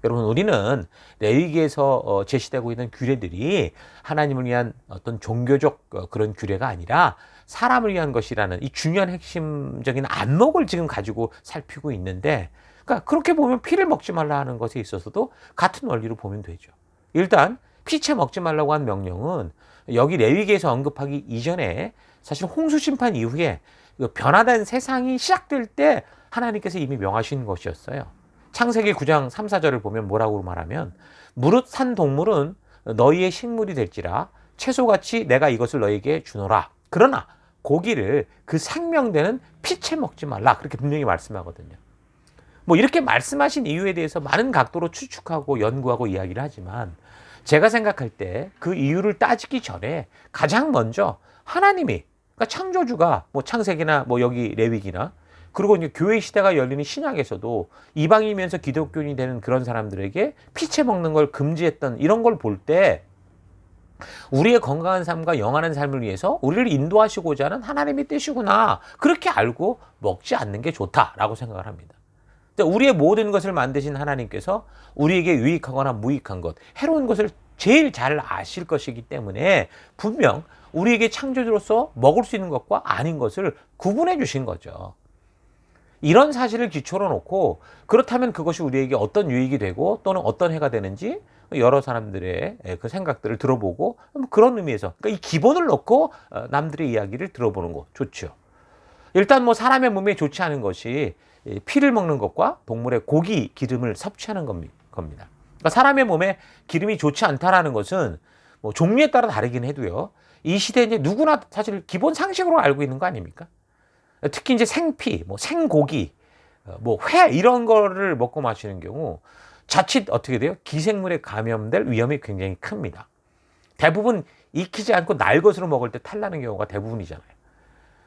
여러분, 우리는 레위기에서 제시되고 있는 규례들이 하나님을 위한 어떤 종교적 그런 규례가 아니라 사람을 위한 것이라는 이 중요한 핵심적인 안목을 지금 가지고 살피고 있는데, 그러니까 그렇게 보면 피를 먹지 말라 하는 것에 있어서도 같은 원리로 보면 되죠. 일단 피채 먹지 말라고 한 명령은 여기 레위기에서 언급하기 이전에 사실 홍수 심판 이후에 변화된 세상이 시작될 때 하나님께서 이미 명하신 것이었어요. 창세기 9장 3, 4절을 보면 뭐라고 말하면 무릇 산 동물은 너희의 식물이 될지라 채소같이 내가 이것을 너희에게 주노라. 그러나 고기를 그 생명되는 피채 먹지 말라. 그렇게 분명히 말씀하거든요. 뭐 이렇게 말씀하신 이유에 대해서 많은 각도로 추측하고 연구하고 이야기를 하지만 제가 생각할 때 그 이유를 따지기 전에 가장 먼저 하나님이, 그러니까 창조주가 뭐 창세기나 뭐 여기 레위기나 그리고 이제 교회 시대가 열리는 신약에서도 이방인이면서 기독교인이 되는 그런 사람들에게 피채 먹는 걸 금지했던 이런 걸 볼 때 우리의 건강한 삶과 영원한 삶을 위해서 우리를 인도하시고자 하는 하나님의 뜻이구나. 그렇게 알고 먹지 않는 게 좋다라고 생각을 합니다. 우리의 모든 것을 만드신 하나님께서 우리에게 유익하거나 무익한 것, 해로운 것을 제일 잘 아실 것이기 때문에 분명 우리에게 창조주로서 먹을 수 있는 것과 아닌 것을 구분해 주신 거죠. 이런 사실을 기초로 놓고 그렇다면 그것이 우리에게 어떤 유익이 되고 또는 어떤 해가 되는지 여러 사람들의 그 생각들을 들어보고 그런 의미에서 그러니까 이 기본을 놓고 남들의 이야기를 들어보는 거 좋죠. 일단 뭐 사람의 몸에 좋지 않은 것이 피를 먹는 것과 동물의 고기 기름을 섭취하는 겁니다. 그러니까 사람의 몸에 기름이 좋지 않다라는 것은 뭐 종류에 따라 다르긴 해도요. 이 시대에 이제 누구나 사실 기본 상식으로 알고 있는 거 아닙니까? 특히 이제 생피, 뭐 생고기, 뭐 회 이런 거를 먹고 마시는 경우 자칫 어떻게 돼요? 기생물에 감염될 위험이 굉장히 큽니다. 대부분 익히지 않고 날 것으로 먹을 때 탈나는 경우가 대부분이잖아요.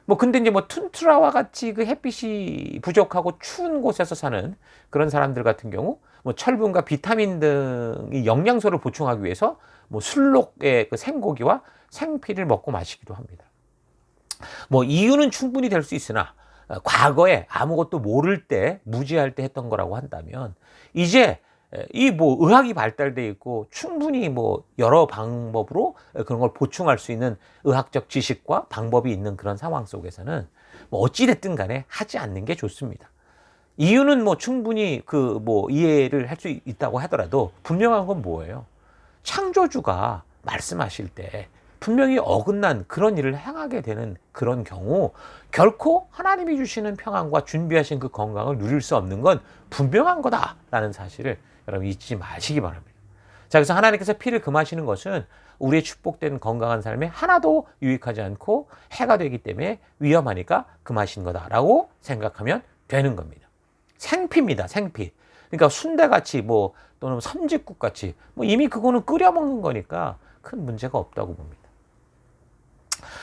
뭐 근데 이제 뭐 툰트라와 같이 그 햇빛이 부족하고 추운 곳에서 사는 그런 사람들 같은 경우 뭐 철분과 비타민 등이 영양소를 보충하기 위해서 뭐 술록의 그 생고기와 생피를 먹고 마시기도 합니다. 뭐 이유는 충분히 될 수 있으나 과거에 아무것도 모를 때 무지할 때 했던 거라고 한다면 이제 이 뭐 의학이 발달돼 있고 충분히 뭐 여러 방법으로 그런 걸 보충할 수 있는 의학적 지식과 방법이 있는 그런 상황 속에서는 뭐 어찌 됐든 간에 하지 않는 게 좋습니다. 이유는 뭐 충분히 그 뭐 이해를 할 수 있다고 하더라도 분명한 건 뭐예요? 창조주가 말씀하실 때 분명히 어긋난 그런 일을 행하게 되는 그런 경우 결코 하나님이 주시는 평안과 준비하신 그 건강을 누릴 수 없는 건 분명한 거다라는 사실을 여러분 잊지 마시기 바랍니다. 자, 그래서 하나님께서 피를 금하시는 것은 우리의 축복된 건강한 삶에 하나도 유익하지 않고 해가 되기 때문에 위험하니까 금하신 거다라고 생각하면 되는 겁니다. 생피입니다. 생피. 그러니까 순대같이 뭐 또는 선짓국같이 뭐 이미 그거는 끓여 먹는 거니까 큰 문제가 없다고 봅니다.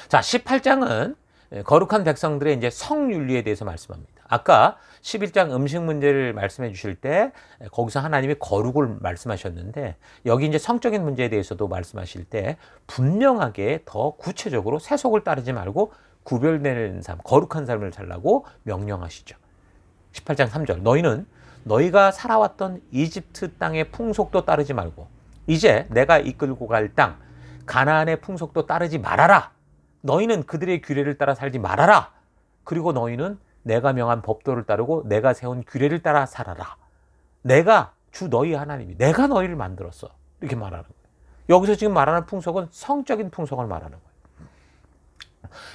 자, 18장은 거룩한 백성들의 이제 성윤리에 대해서 말씀합니다. 아까 11장 음식 문제를 말씀해 주실 때 거기서 하나님이 거룩을 말씀하셨는데 여기 이제 성적인 문제에 대해서도 말씀하실 때 분명하게 더 구체적으로 세속을 따르지 말고 구별되는 삶, 거룩한 삶을 살라고 명령하시죠. 18장 3절 너희는 너희가 살아왔던 이집트 땅의 풍속도 따르지 말고 이제 내가 이끌고 갈 땅 가나안의 풍속도 따르지 말아라. 너희는 그들의 규례를 따라 살지 말아라. 그리고 너희는 내가 명한 법도를 따르고 내가 세운 규례를 따라 살아라. 내가 주 너희 하나님이 내가 너희를 만들었어. 이렇게 말하는 거예요. 여기서 지금 말하는 풍속은 성적인 풍속을 말하는 거예요.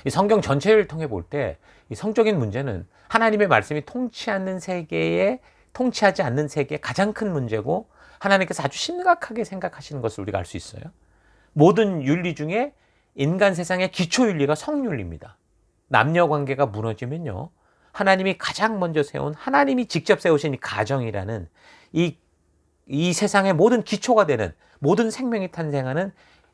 이 성경 전체를 통해 볼 때 이 성적인 문제는 하나님의 말씀이 통치하지 않는 세계의 가장 큰 문제고 하나님께서 아주 심각하게 생각하시는 것을 우리가 알 수 있어요. 모든 윤리 중에 인간 세상의 기초 윤리가 성윤리입니다. 남녀 관계가 무너지면요. 하나님이 가장 먼저 세운 하나님이 직접 세우신 이 가정이라는 이 세상의 모든 기초가 되는 모든 생명이 탄생하는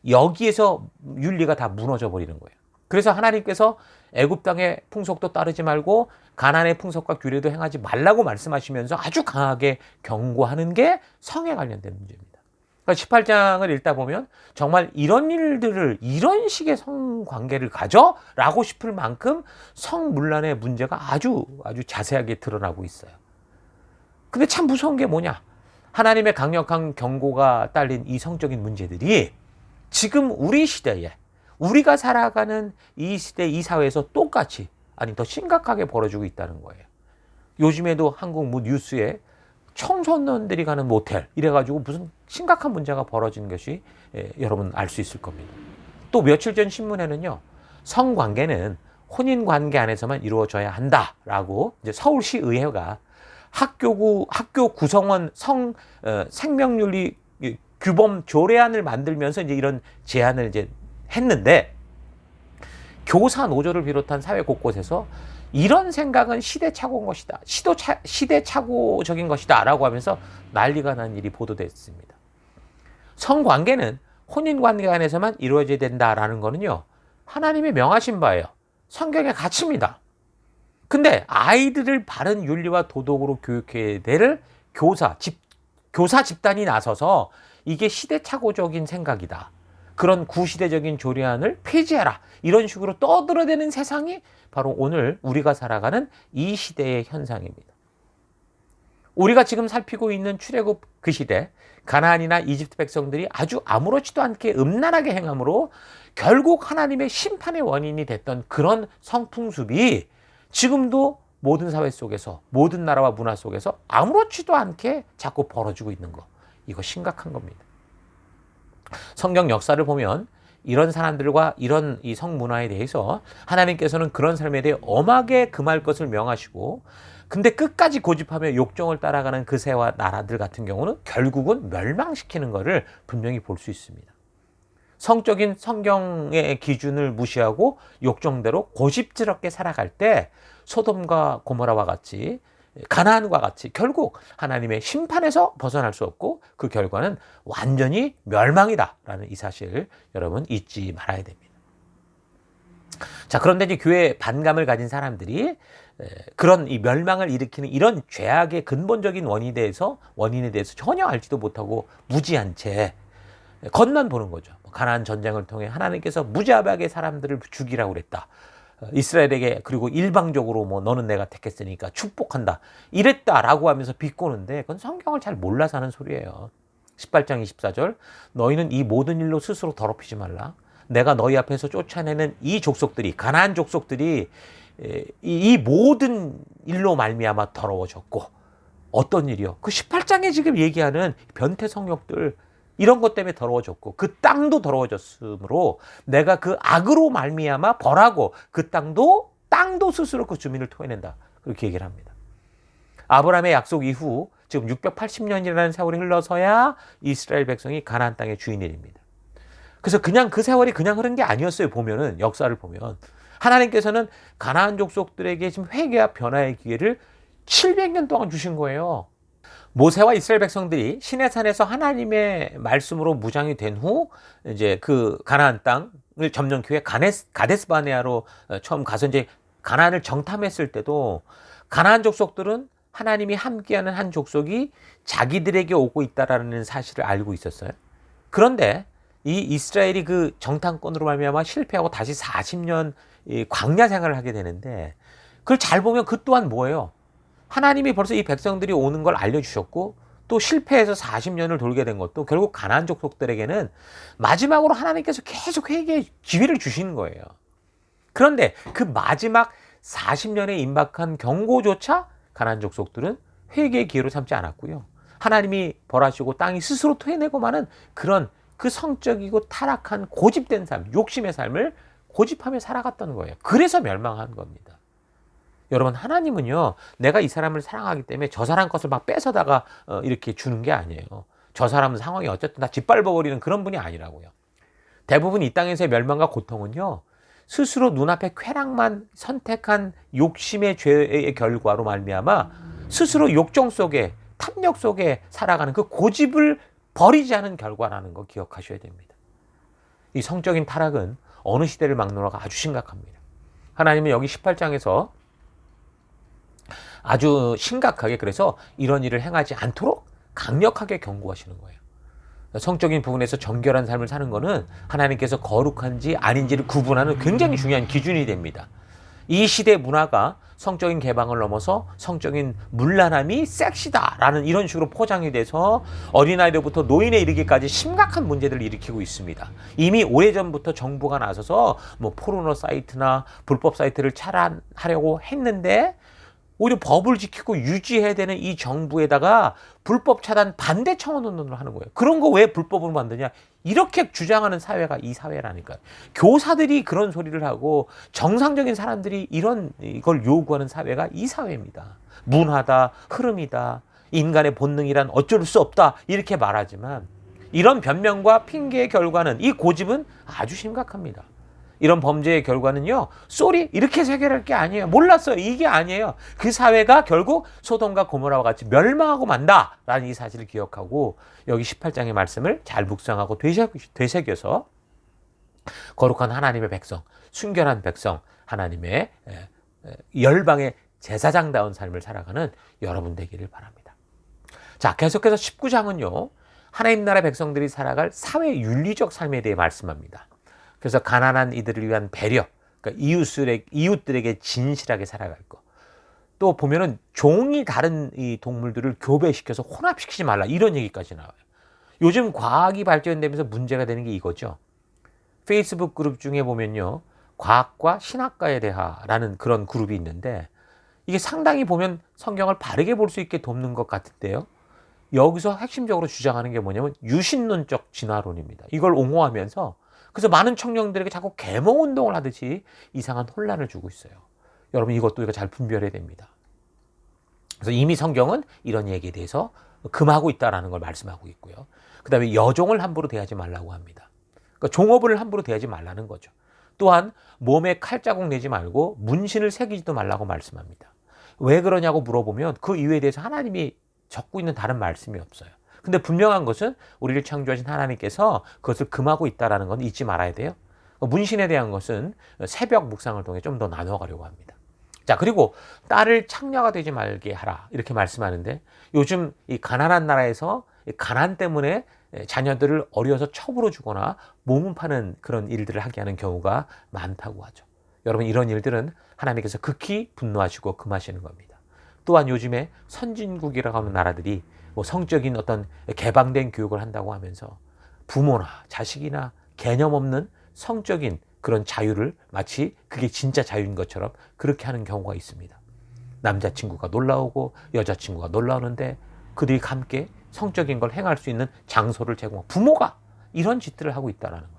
여기에서 윤리가 다 무너져 버리는 거예요. 그래서 하나님께서 애굽 땅의 풍속도 따르지 말고 가나안의 풍속과 규례도 행하지 말라고 말씀하시면서 아주 강하게 경고하는 게 성에 관련된 문제입니다. 그러니까 18장을 읽다 보면 정말 이런 일들을 이런 식의 성관계를 가져라고 싶을 만큼 성문란의 문제가 아주 자세하게 드러나고 있어요. 근데 참 무서운 게 뭐냐? 하나님의 강력한 경고가 딸린 이 성적인 문제들이 지금 우리 시대에 우리가 살아가는 이 시대, 이 사회에서 똑같이 아니 더 심각하게 벌어지고 있다는 거예요. 요즘에도 한국 뭐 뉴스에 청소년들이 가는 모텔 이래가지고 무슨 심각한 문제가 벌어지는 것이 여러분 알 수 있을 겁니다. 또 며칠 전 신문에는요. 성관계는 혼인관계 안에서만 이루어져야 한다라고 이제 서울시 의회가 학교 구성원 생명윤리 규범 조례안을 만들면서 이제 이런 제안을 이제 했는데, 교사 노조를 비롯한 사회 곳곳에서 이런 생각은 시대착오인 것이다, 시대착오적인 것이다 라고 하면서 난리가 난 일이 보도됐습니다. 성관계는 혼인관계 안에서만 이루어져야 된다라는 거는요, 하나님의 명하신 바예요. 성경의 가치입니다. 근데 아이들을 바른 윤리와 도덕으로 교육해야 될 교사 집단이 나서서 이게 시대착오적인 생각이다, 그런 구시대적인 조례안을 폐지해라, 이런 식으로 떠들어대는 세상이 바로 오늘 우리가 살아가는 이 시대의 현상입니다. 우리가 지금 살피고 있는 출애굽 그 시대, 가나안이나 이집트 백성들이 아주 아무렇지도 않게 음란하게 행함으로 결국 하나님의 심판의 원인이 됐던 그런 성풍습이 지금도 모든 사회 속에서, 모든 나라와 문화 속에서 아무렇지도 않게 자꾸 벌어지고 있는 거, 이거 심각한 겁니다. 성경 역사를 보면 이런 사람들과 이런 이 성문화에 대해서 하나님께서는 그런 삶에 대해 엄하게 금할 것을 명하시고, 근데 끝까지 고집하며 욕정을 따라가는 그 새와 나라들 같은 경우는 결국은 멸망시키는 것을 분명히 볼 수 있습니다. 성적인 성경의 기준을 무시하고 욕정대로 고집스럽게 살아갈 때 소돔과 고모라와 같이, 가나안과 같이 결국 하나님의 심판에서 벗어날 수 없고 그 결과는 완전히 멸망이다라는 이 사실 여러분 잊지 말아야 됩니다. 자, 그런데 이제 교회에 반감을 가진 사람들이 그런 이 멸망을 일으키는 이런 죄악의 근본적인 원인에 대해서 전혀 알지도 못하고 무지한 채 겉만 보는 거죠. 가나안 전쟁을 통해 하나님께서 무자비하게 사람들을 죽이라고 그랬다, 이스라엘에게 그리고 일방적으로 뭐 너는 내가 택했으니까 축복한다, 이랬다라고 하면서 비꼬는데, 그건 성경을 잘 몰라서 하는 소리예요. 18장 24절, 너희는 이 모든 일로 스스로 더럽히지 말라. 내가 너희 앞에서 쫓아내는 이 족속들이, 가나안 족속들이 이 모든 일로 말미암아 더러워졌고, 어떤 일이요? 그 18장에 지금 얘기하는 변태 성욕들, 이런 것 때문에 더러워졌고 그 땅도 더러워졌으므로 내가 그 악으로 말미암아 벌하고 그 땅도 스스로 그 주민을 토해낸다, 그렇게 얘기를 합니다. 아브라함의 약속 이후 지금 680년이라는 세월이 흘러서야 이스라엘 백성이 가나안 땅의 주인이 됩니다. 그래서 그냥 그 세월이 그냥 흐른 게 아니었어요. 보면은 역사를 보면 하나님께서는 가나안 족속들에게 지금 회개와 변화의 기회를 700년 동안 주신 거예요. 모세와 이스라엘 백성들이 시내산에서 하나님의 말씀으로 무장이 된 후 이제 그 가나안 땅을 점령기 위해 가데스 바네아로 처음 가서 이제 가나안을 정탐했을 때도 가나안 족속들은 하나님이 함께하는 한 족속이 자기들에게 오고 있다라는 사실을 알고 있었어요. 그런데 이 이스라엘이 그 정탐권으로 말미암아 실패하고 다시 40년 광야 생활을 하게 되는데, 그걸 잘 보면 그 또한 뭐예요? 하나님이 벌써 이 백성들이 오는 걸 알려주셨고, 또 실패해서 40년을 돌게 된 것도 결국 가나안 족속들에게는 마지막으로 하나님께서 계속 회개의 기회를 주시는 거예요. 그런데 그 마지막 40년에 임박한 경고조차 가나안 족속들은 회개의 기회로 삼지 않았고요. 하나님이 벌하시고 땅이 스스로 토해내고 마는 그런 그 성적이고 타락한 고집된 삶, 욕심의 삶을 고집하며 살아갔던 거예요. 그래서 멸망한 겁니다. 여러분, 하나님은요, 내가 이 사람을 사랑하기 때문에 저 사람 것을 막 뺏어다가 이렇게 주는 게 아니에요. 저 사람 상황이 어쨌든 다 짓밟아버리는 그런 분이 아니라고요. 대부분 이 땅에서의 멸망과 고통은요, 스스로 눈앞에 쾌락만 선택한 욕심의 죄의 결과로 말미암아 스스로 욕정 속에, 탐욕 속에 살아가는 그 고집을 버리지 않은 결과라는 거 기억하셔야 됩니다. 이 성적인 타락은 어느 시대를 막론하고 아주 심각합니다. 하나님은 여기 18장에서 아주 심각하게 그래서 이런 일을 행하지 않도록 강력하게 경고하시는 거예요. 성적인 부분에서 정결한 삶을 사는 것은 하나님께서 거룩한지 아닌지를 구분하는 굉장히 중요한 기준이 됩니다. 이 시대 문화가 성적인 개방을 넘어서 성적인 문란함이 섹시다라는 이런 식으로 포장이 돼서 어린아이들부터 노인에 이르기까지 심각한 문제들을 일으키고 있습니다. 이미 오래전부터 정부가 나서서 뭐 포르노 사이트나 불법 사이트를 차단하려고 했는데 오히려 법을 지키고 유지해야 되는 이 정부에다가 불법 차단 반대 청원을 하는 거예요. 그런 거 왜 불법으로 만드냐? 이렇게 주장하는 사회가 이 사회라니까요. 교사들이 그런 소리를 하고 정상적인 사람들이 이걸 요구하는 사회가 이 사회입니다. 문화다, 흐름이다, 인간의 본능이란 어쩔 수 없다 이렇게 말하지만 이런 변명과 핑계의 결과는 이 고집은 아주 심각합니다. 이런 범죄의 결과는요, 쏘리 이렇게 해결할 게 아니에요. 몰랐어요. 이게 아니에요. 그 사회가 결국 소돔과 고모라와 같이 멸망하고 만다라는 이 사실을 기억하고 여기 18장의 말씀을 잘 묵상하고 되새겨서 거룩한 하나님의 백성, 순결한 백성, 하나님의 열방의 제사장다운 삶을 살아가는 여러분 되기를 바랍니다. 자, 계속해서 19장은요. 하나님 나라 백성들이 살아갈 사회 윤리적 삶에 대해 말씀합니다. 그래서 가난한 이들을 위한 배려, 그러니까 이웃들에게 진실하게 살아갈 것. 또 보면은 종이 다른 이 동물들을 교배시켜서 혼합시키지 말라 이런 얘기까지 나와요. 요즘 과학이 발전되면서 문제가 되는 게 이거죠. 페이스북 그룹 중에 보면요. 과학과 신학과에 대하라는 그런 그룹이 있는데 이게 상당히 보면 성경을 바르게 볼 수 있게 돕는 것 같은데요. 여기서 핵심적으로 주장하는 게 뭐냐면 유신론적 진화론입니다. 이걸 옹호하면서 그래서 많은 청년들에게 자꾸 계몽운동을 하듯이 이상한 혼란을 주고 있어요. 여러분 이것도 우리가 잘 분별해야 됩니다. 그래서 이미 성경은 이런 얘기에 대해서 금하고 있다는 걸 말씀하고 있고요. 그 다음에 여종을 함부로 대하지 말라고 합니다. 그러니까 종업을 함부로 대하지 말라는 거죠. 또한 몸에 칼자국 내지 말고 문신을 새기지도 말라고 말씀합니다. 왜 그러냐고 물어보면 그 이유에 대해서 하나님이 적고 있는 다른 말씀이 없어요. 근데 분명한 것은 우리를 창조하신 하나님께서 그것을 금하고 있다는 건 잊지 말아야 돼요. 문신에 대한 것은 새벽 묵상을 통해 좀 더 나눠가려고 합니다. 자, 그리고 딸을 창녀가 되지 말게 하라 이렇게 말씀하는데 요즘 이 가난한 나라에서 가난 때문에 자녀들을 어려서 첩으로 주거나 몸을 파는 그런 일들을 하게 하는 경우가 많다고 하죠. 여러분 이런 일들은 하나님께서 극히 분노하시고 금하시는 겁니다. 또한 요즘에 선진국이라고 하는 나라들이 뭐 성적인 어떤 개방된 교육을 한다고 하면서 부모나 자식이나 개념 없는 성적인 그런 자유를 마치 그게 진짜 자유인 것처럼 그렇게 하는 경우가 있습니다. 남자친구가 놀러오고 여자친구가 놀러오는데 그들이 함께 성적인 걸 행할 수 있는 장소를 제공하고 부모가 이런 짓들을 하고 있다는 거죠.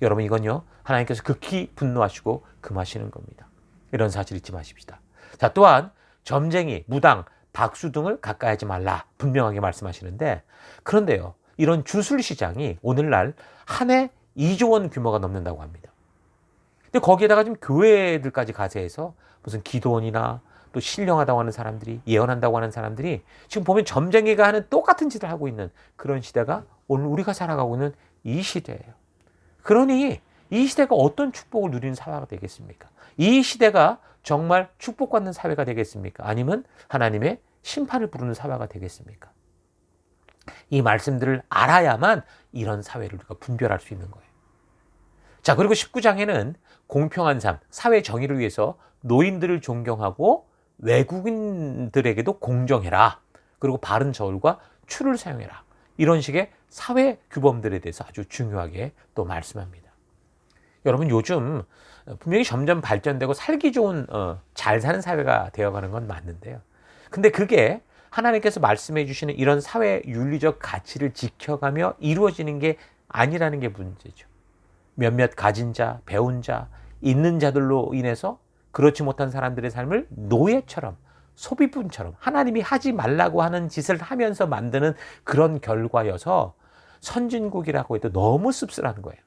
여러분 이건요 하나님께서 극히 분노하시고 금하시는 겁니다. 이런 사실 잊지 마십시다. 자, 또한 점쟁이, 무당, 박수 등을 가까이 하지 말라 분명하게 말씀하시는데 그런데요 이런 주술시장이 오늘날 한 해 2조 원 규모가 넘는다고 합니다. 근데 거기에다가 지금 교회들까지 가세해서 무슨 기도원이나 또 신령하다고 하는 사람들이 예언한다고 하는 사람들이 지금 보면 점쟁이가 하는 똑같은 짓을 하고 있는 그런 시대가 오늘 우리가 살아가고 있는 이 시대예요. 그러니 이 시대가 어떤 축복을 누리는 사회가 되겠습니까? 이 시대가 정말 축복받는 사회가 되겠습니까? 아니면 하나님의 심판을 부르는 사회가 되겠습니까? 이 말씀들을 알아야만 이런 사회를 우리가 분별할 수 있는 거예요. 자, 그리고 19장에는 공평한 삶, 사회 정의를 위해서 노인들을 존경하고 외국인들에게도 공정해라. 그리고 바른 저울과 추를 사용해라. 이런 식의 사회 규범들에 대해서 아주 중요하게 또 말씀합니다. 여러분 요즘 분명히 점점 발전되고 살기 좋은 잘 사는 사회가 되어가는 건 맞는데요. 근데 그게 하나님께서 말씀해 주시는 이런 사회 윤리적 가치를 지켜가며 이루어지는 게 아니라는 게 문제죠. 몇몇 가진 자, 배운 자, 있는 자들로 인해서 그렇지 못한 사람들의 삶을 노예처럼 소비품처럼 하나님이 하지 말라고 하는 짓을 하면서 만드는 그런 결과여서 선진국이라고 해도 너무 씁쓸한 거예요.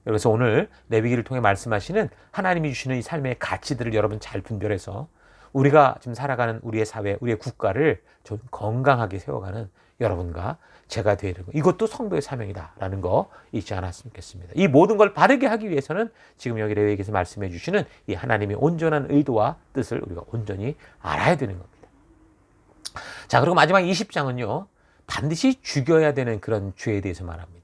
그래서 오늘 레위기를 통해 말씀하시는 하나님이 주시는 이 삶의 가치들을 여러분 잘 분별해서 우리가 지금 살아가는 우리의 사회, 우리의 국가를 좀 건강하게 세워가는 여러분과 제가 되는 거. 이것도 성도의 사명이다라는 거 잊지 않았으면 좋겠습니다. 이 모든 걸 바르게 하기 위해서는 지금 여기 레위기에서 말씀해 주시는 이 하나님의 온전한 의도와 뜻을 우리가 온전히 알아야 되는 겁니다. 자, 그리고 마지막 20장은요. 반드시 죽여야 되는 그런 죄에 대해서 말합니다.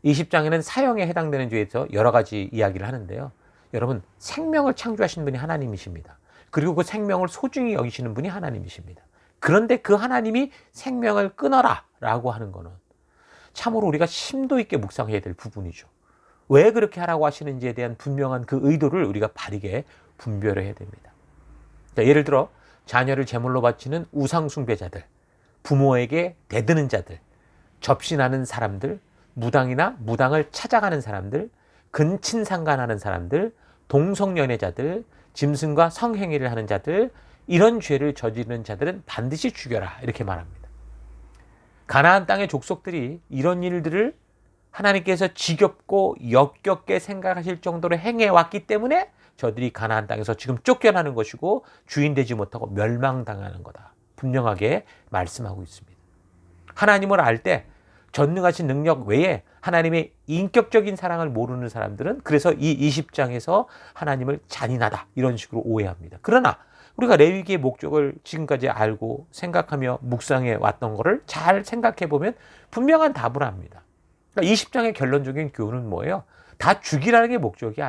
20장에는 사형에 해당되는 죄에서 여러 가지 이야기를 하는데요. 여러분 생명을 창조하신 분이 하나님이십니다. 그리고 그 생명을 소중히 여기시는 분이 하나님이십니다. 그런데 그 하나님이 생명을 끊어라 라고 하는 거는 참으로 우리가 심도 있게 묵상해야 될 부분이죠. 왜 그렇게 하라고 하시는지에 대한 분명한 그 의도를 우리가 바르게 분별해야 됩니다. 자, 예를 들어 자녀를 제물로 바치는 우상 숭배자들, 부모에게 대드는 자들, 접신하는 사람들, 무당이나 무당을 찾아가는 사람들, 근친상간하는 사람들, 동성연애자들, 짐승과 성행위를 하는 자들, 이런 죄를 저지르는 자들은 반드시 죽여라, 이렇게 말합니다. 가나안 땅의 족속들이 이런 일들을 하나님께서 지겹고 역겹게 생각하실 정도로 행해왔기 때문에 저들이 가나안 땅에서 지금 쫓겨나는 것이고 주인되지 못하고 멸망당하는 거다, 분명하게 말씀하고 있습니다. 하나님을 알 때 전능하신 능력 외에 하나님의 인격적인 사랑을 모르는 사람들은 그래서 이 20장에서 하나님을 잔인하다 이런 식으로 오해합니다. 그러나 우리가 레위기의 목적을 지금까지 알고 생각하며 묵상해 왔던 것을 잘 생각해 보면 분명한 답을 합니다. 그러니까 20장의 결론적인 교훈은 뭐예요? 다 죽이라는 게 목적이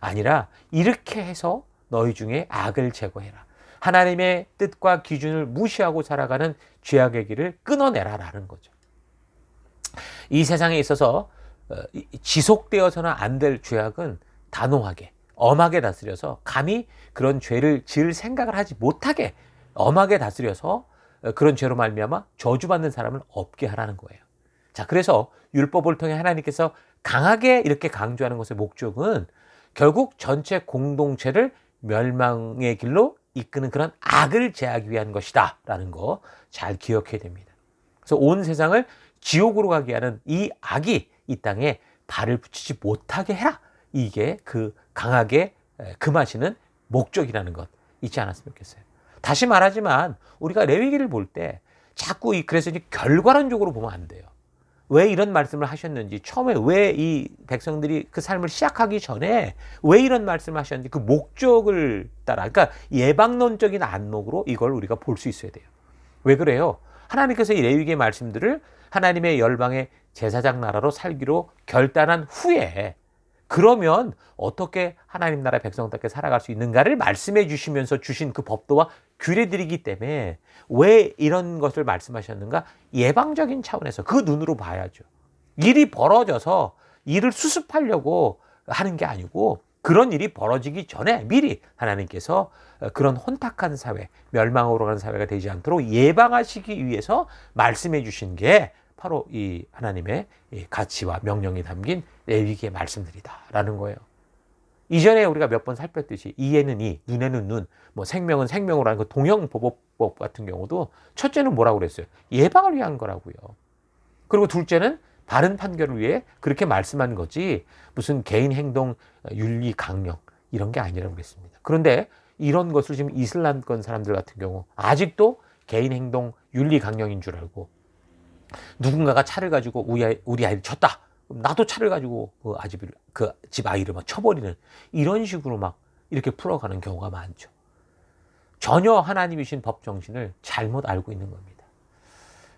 아니라 이렇게 해서 너희 중에 악을 제거해라. 하나님의 뜻과 기준을 무시하고 살아가는 죄악의 길을 끊어내라라는 거죠. 이 세상에 있어서 지속되어서는 안 될 죄악은 단호하게, 엄하게 다스려서 감히 그런 죄를 지을 생각을 하지 못하게 엄하게 다스려서 그런 죄로 말미암아 저주받는 사람을 없게 하라는 거예요. 자, 그래서 율법을 통해 하나님께서 강하게 이렇게 강조하는 것의 목적은 결국 전체 공동체를 멸망의 길로 이끄는 그런 악을 제하기 위한 것이다 라는 거 잘 기억해야 됩니다. 그래서 온 세상을 지옥으로 가게 하는 이 악이 이 땅에 발을 붙이지 못하게 해라. 이게 그 강하게 금하시는 목적이라는 것 잊지 않았으면 좋겠어요. 다시 말하지만 우리가 레위기를 볼 때 자꾸 그래서 이제 결과론적으로 보면 안 돼요. 왜 이런 말씀을 하셨는지, 처음에 왜 이 백성들이 그 삶을 시작하기 전에 왜 이런 말씀을 하셨는지 그 목적을 따라, 그러니까 예방론적인 안목으로 이걸 우리가 볼 수 있어야 돼요. 왜 그래요? 하나님께서 이 레위기의 말씀들을 하나님의 열방의 제사장 나라로 살기로 결단한 후에 그러면 어떻게 하나님 나라 백성답게 살아갈 수 있는가를 말씀해 주시면서 주신 그 법도와 규례들이기 때문에 왜 이런 것을 말씀하셨는가? 예방적인 차원에서 그 눈으로 봐야죠. 일이 벌어져서 일을 수습하려고 하는 게 아니고 그런 일이 벌어지기 전에 미리 하나님께서 그런 혼탁한 사회, 멸망으로 가는 사회가 되지 않도록 예방하시기 위해서 말씀해 주신 게 바로 이 하나님의 가치와 명령이 담긴 레위기의 말씀들이다라는 거예요. 이전에 우리가 몇 번 살폈듯이 이에는 이, 눈에는 눈, 뭐 생명은 생명으로 하는 그 동형보복법 같은 경우도 첫째는 뭐라고 그랬어요? 예방을 위한 거라고요. 그리고 둘째는 바른 판결을 위해 그렇게 말씀한 거지 무슨 개인 행동 윤리 강령 이런 게 아니라고 그랬습니다. 그런데 이런 것을 지금 이슬람권 사람들 같은 경우 아직도 개인 행동 윤리 강령인 줄 알고 누군가가 차를 가지고 우리 아이를 쳤다. 나도 차를 가지고 그 집 아이를 막 쳐버리는 이런 식으로 막 이렇게 풀어가는 경우가 많죠. 전혀 하나님이신 법 정신을 잘못 알고 있는 겁니다.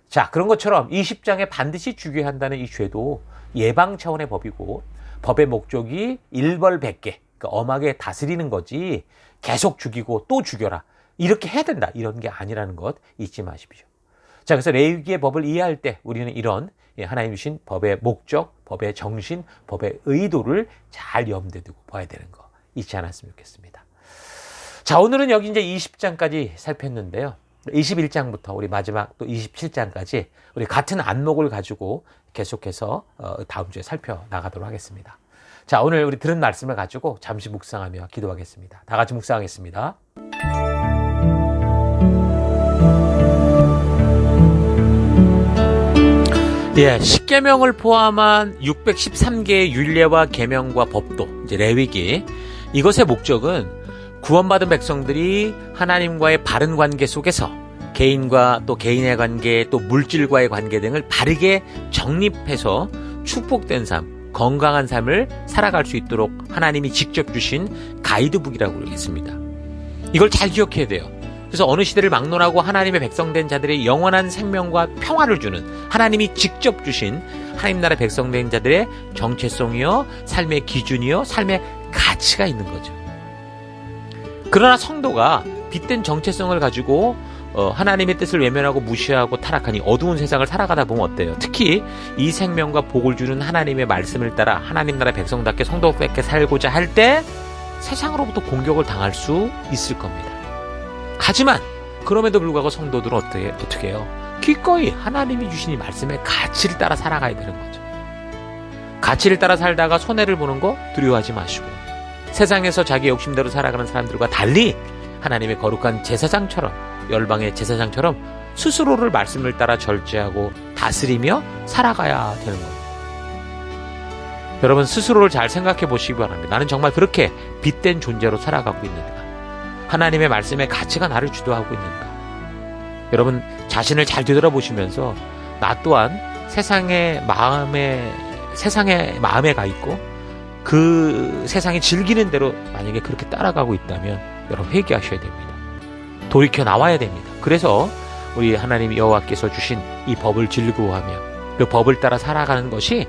자, 그런 것처럼 20장에 반드시 죽여야 한다는 이 죄도 예방 차원의 법이고 법의 목적이 일벌백계, 그러니까 엄하게 다스리는 거지 계속 죽이고 또 죽여라 이렇게 해야 된다 이런 게 아니라는 것 잊지 마십시오. 자, 그래서 레위기의 법을 이해할 때 우리는 이런 하나님 주신 법의 목적, 법의 정신, 법의 의도를 잘 염두에 두고 봐야 되는 거 잊지 않았으면 좋겠습니다. 자, 오늘은 여기 이제 20장까지 살폈는데요. 21장부터 우리 마지막 또 27장까지 우리 같은 안목을 가지고 계속해서 다음 주에 살펴나가도록 하겠습니다. 자, 오늘 우리 들은 말씀을 가지고 잠시 묵상하며 기도하겠습니다. 다 같이 묵상하겠습니다. 예, 10계명을 포함한 613개의 율례와 계명과 법도, 이제 레위기, 이것의 목적은 구원받은 백성들이 하나님과의 바른 관계 속에서 개인과 또 개인의 관계, 또 물질과의 관계 등을 바르게 정립해서 축복된 삶, 건강한 삶을 살아갈 수 있도록 하나님이 직접 주신 가이드북이라고 했습니다. 이걸 잘 기억해야 돼요. 그래서 어느 시대를 막론하고 하나님의 백성된 자들의 영원한 생명과 평화를 주는 하나님이 직접 주신 하나님 나라 백성된 자들의 정체성이요, 삶의 기준이요, 삶의 가치가 있는 거죠. 그러나 성도가 빗된 정체성을 가지고 하나님의 뜻을 외면하고 무시하고 타락하니 어두운 세상을 살아가다 보면 어때요? 특히 이 생명과 복을 주는 하나님의 말씀을 따라 하나님 나라 백성답게 성도답게 살고자 할 때 세상으로부터 공격을 당할 수 있을 겁니다. 하지만 그럼에도 불구하고 성도들은 어떻게 해요? 기꺼이 하나님이 주신 이 말씀의 가치를 따라 살아가야 되는 거죠. 가치를 따라 살다가 손해를 보는 거 두려워하지 마시고, 세상에서 자기 욕심대로 살아가는 사람들과 달리 하나님의 거룩한 제사장처럼, 열방의 제사장처럼 스스로를 말씀을 따라 절제하고 다스리며 살아가야 되는 겁니다. 여러분, 스스로를 잘 생각해 보시기 바랍니다. 나는 정말 그렇게 빛된 존재로 살아가고 있는가? 하나님의 말씀의 가치가 나를 주도하고 있는가? 여러분, 자신을 잘 되돌아보시면서 나 또한 세상의 마음에 가 있고 그 세상이 즐기는 대로 만약에 그렇게 따라가고 있다면 여러분 회개하셔야 됩니다. 돌이켜 나와야 됩니다. 그래서 우리 하나님 여호와께서 주신 이 법을 즐거워하며 그 법을 따라 살아가는 것이,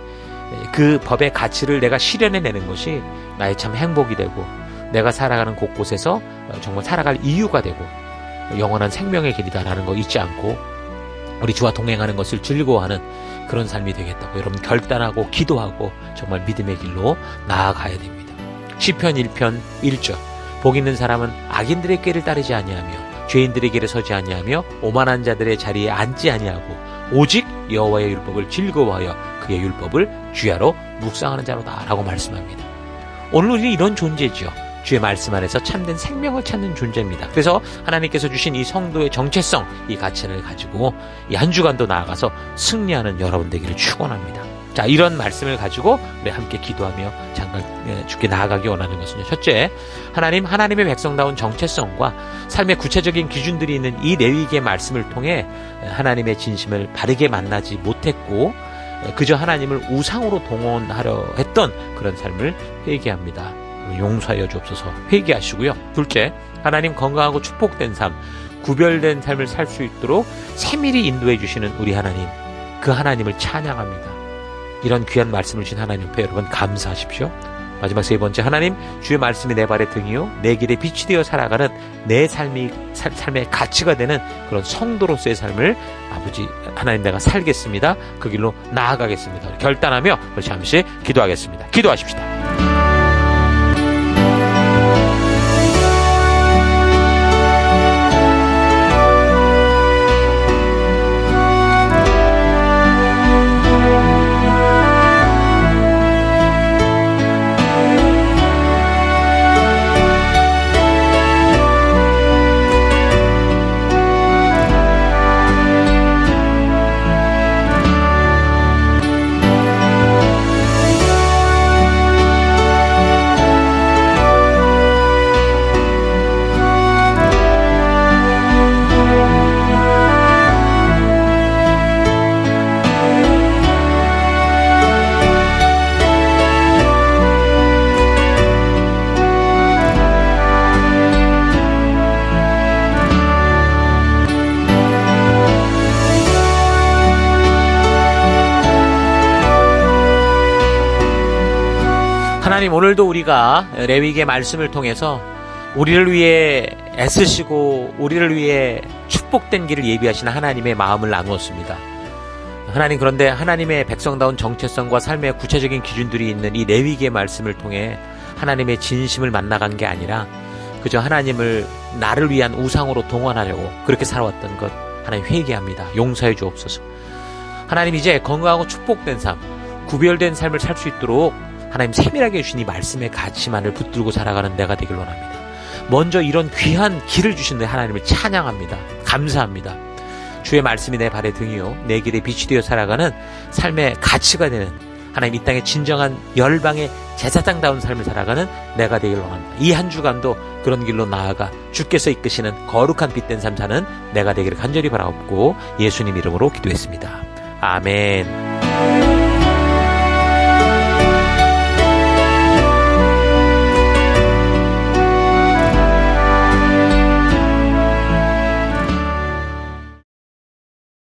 그 법의 가치를 내가 실현해내는 것이 나의 참 행복이 되고, 내가 살아가는 곳곳에서 정말 살아갈 이유가 되고 영원한 생명의 길이다라는 거 잊지 않고 우리 주와 동행하는 것을 즐거워하는 그런 삶이 되겠다고 여러분 결단하고 기도하고 정말 믿음의 길로 나아가야 됩니다. 시편 1편 1절, 복 있는 사람은 악인들의 꾀를 따르지 아니하며 죄인들의 길에 서지 아니하며 오만한 자들의 자리에 앉지 아니하고 오직 여호와의 율법을 즐거워하여 그의 율법을 주야로 묵상하는 자로다 라고 말씀합니다. 오늘 우리는 이런 존재죠. 주의 말씀 안에서 참된 생명을 찾는 존재입니다. 그래서 하나님께서 주신 이 성도의 정체성, 이 가치를 가지고 이 한 주간도 나아가서 승리하는 여러분 되기를 축원합니다. 자, 이런 말씀을 가지고 우리 함께 기도하며 잠깐 주께 나아가기 원하는 것은요. 첫째, 하나님의 백성다운 정체성과 삶의 구체적인 기준들이 있는 이 레위기의 말씀을 통해 하나님의 진심을 바르게 만나지 못했고 그저 하나님을 우상으로 동원하려 했던 그런 삶을 회개합니다. 용서하여 주옵소서. 회개하시고요. 둘째, 하나님 건강하고 축복된 삶, 구별된 삶을 살 수 있도록 세밀히 인도해 주시는 우리 하나님, 그 하나님을 찬양합니다. 이런 귀한 말씀을 주신 하나님 앞에 여러분 감사하십시오. 마지막 세 번째, 하나님 주의 말씀이 내 발의 등이요 내 길에 빛이 되어 살아가는 내 삶의 가치가 되는 그런 성도로서의 삶을 아버지 하나님 내가 살겠습니다. 그 길로 나아가겠습니다. 결단하며 우리 잠시 기도하겠습니다. 기도하십시다. 하나님, 오늘도 우리가 레위기의 말씀을 통해서 우리를 위해 애쓰시고 우리를 위해 축복된 길을 예비하시는 하나님의 마음을 나누었습니다. 하나님, 그런데 하나님의 백성다운 정체성과 삶의 구체적인 기준들이 있는 이 레위기의 말씀을 통해 하나님의 진심을 만나간 게 아니라 그저 하나님을 나를 위한 우상으로 동원하려고 그렇게 살아왔던 것 하나님 회개합니다. 용서해 주옵소서. 하나님, 이제 건강하고 축복된 삶, 구별된 삶을 살 수 있도록 하나님 세밀하게 주신 이 말씀의 가치만을 붙들고 살아가는 내가 되길 원합니다. 먼저 이런 귀한 길을 주신 하나님을 찬양합니다. 감사합니다. 주의 말씀이 내 발의 등이요 내 길에 빛이 되어 살아가는 삶의 가치가 되는 하나님, 이 땅의 진정한 열방의 제사장다운 삶을 살아가는 내가 되길 원합니다. 이 한 주간도 그런 길로 나아가 주께서 이끄시는 거룩한 빛된 삶 사는 내가 되기를 간절히 바라옵고 예수님 이름으로 기도했습니다. 아멘.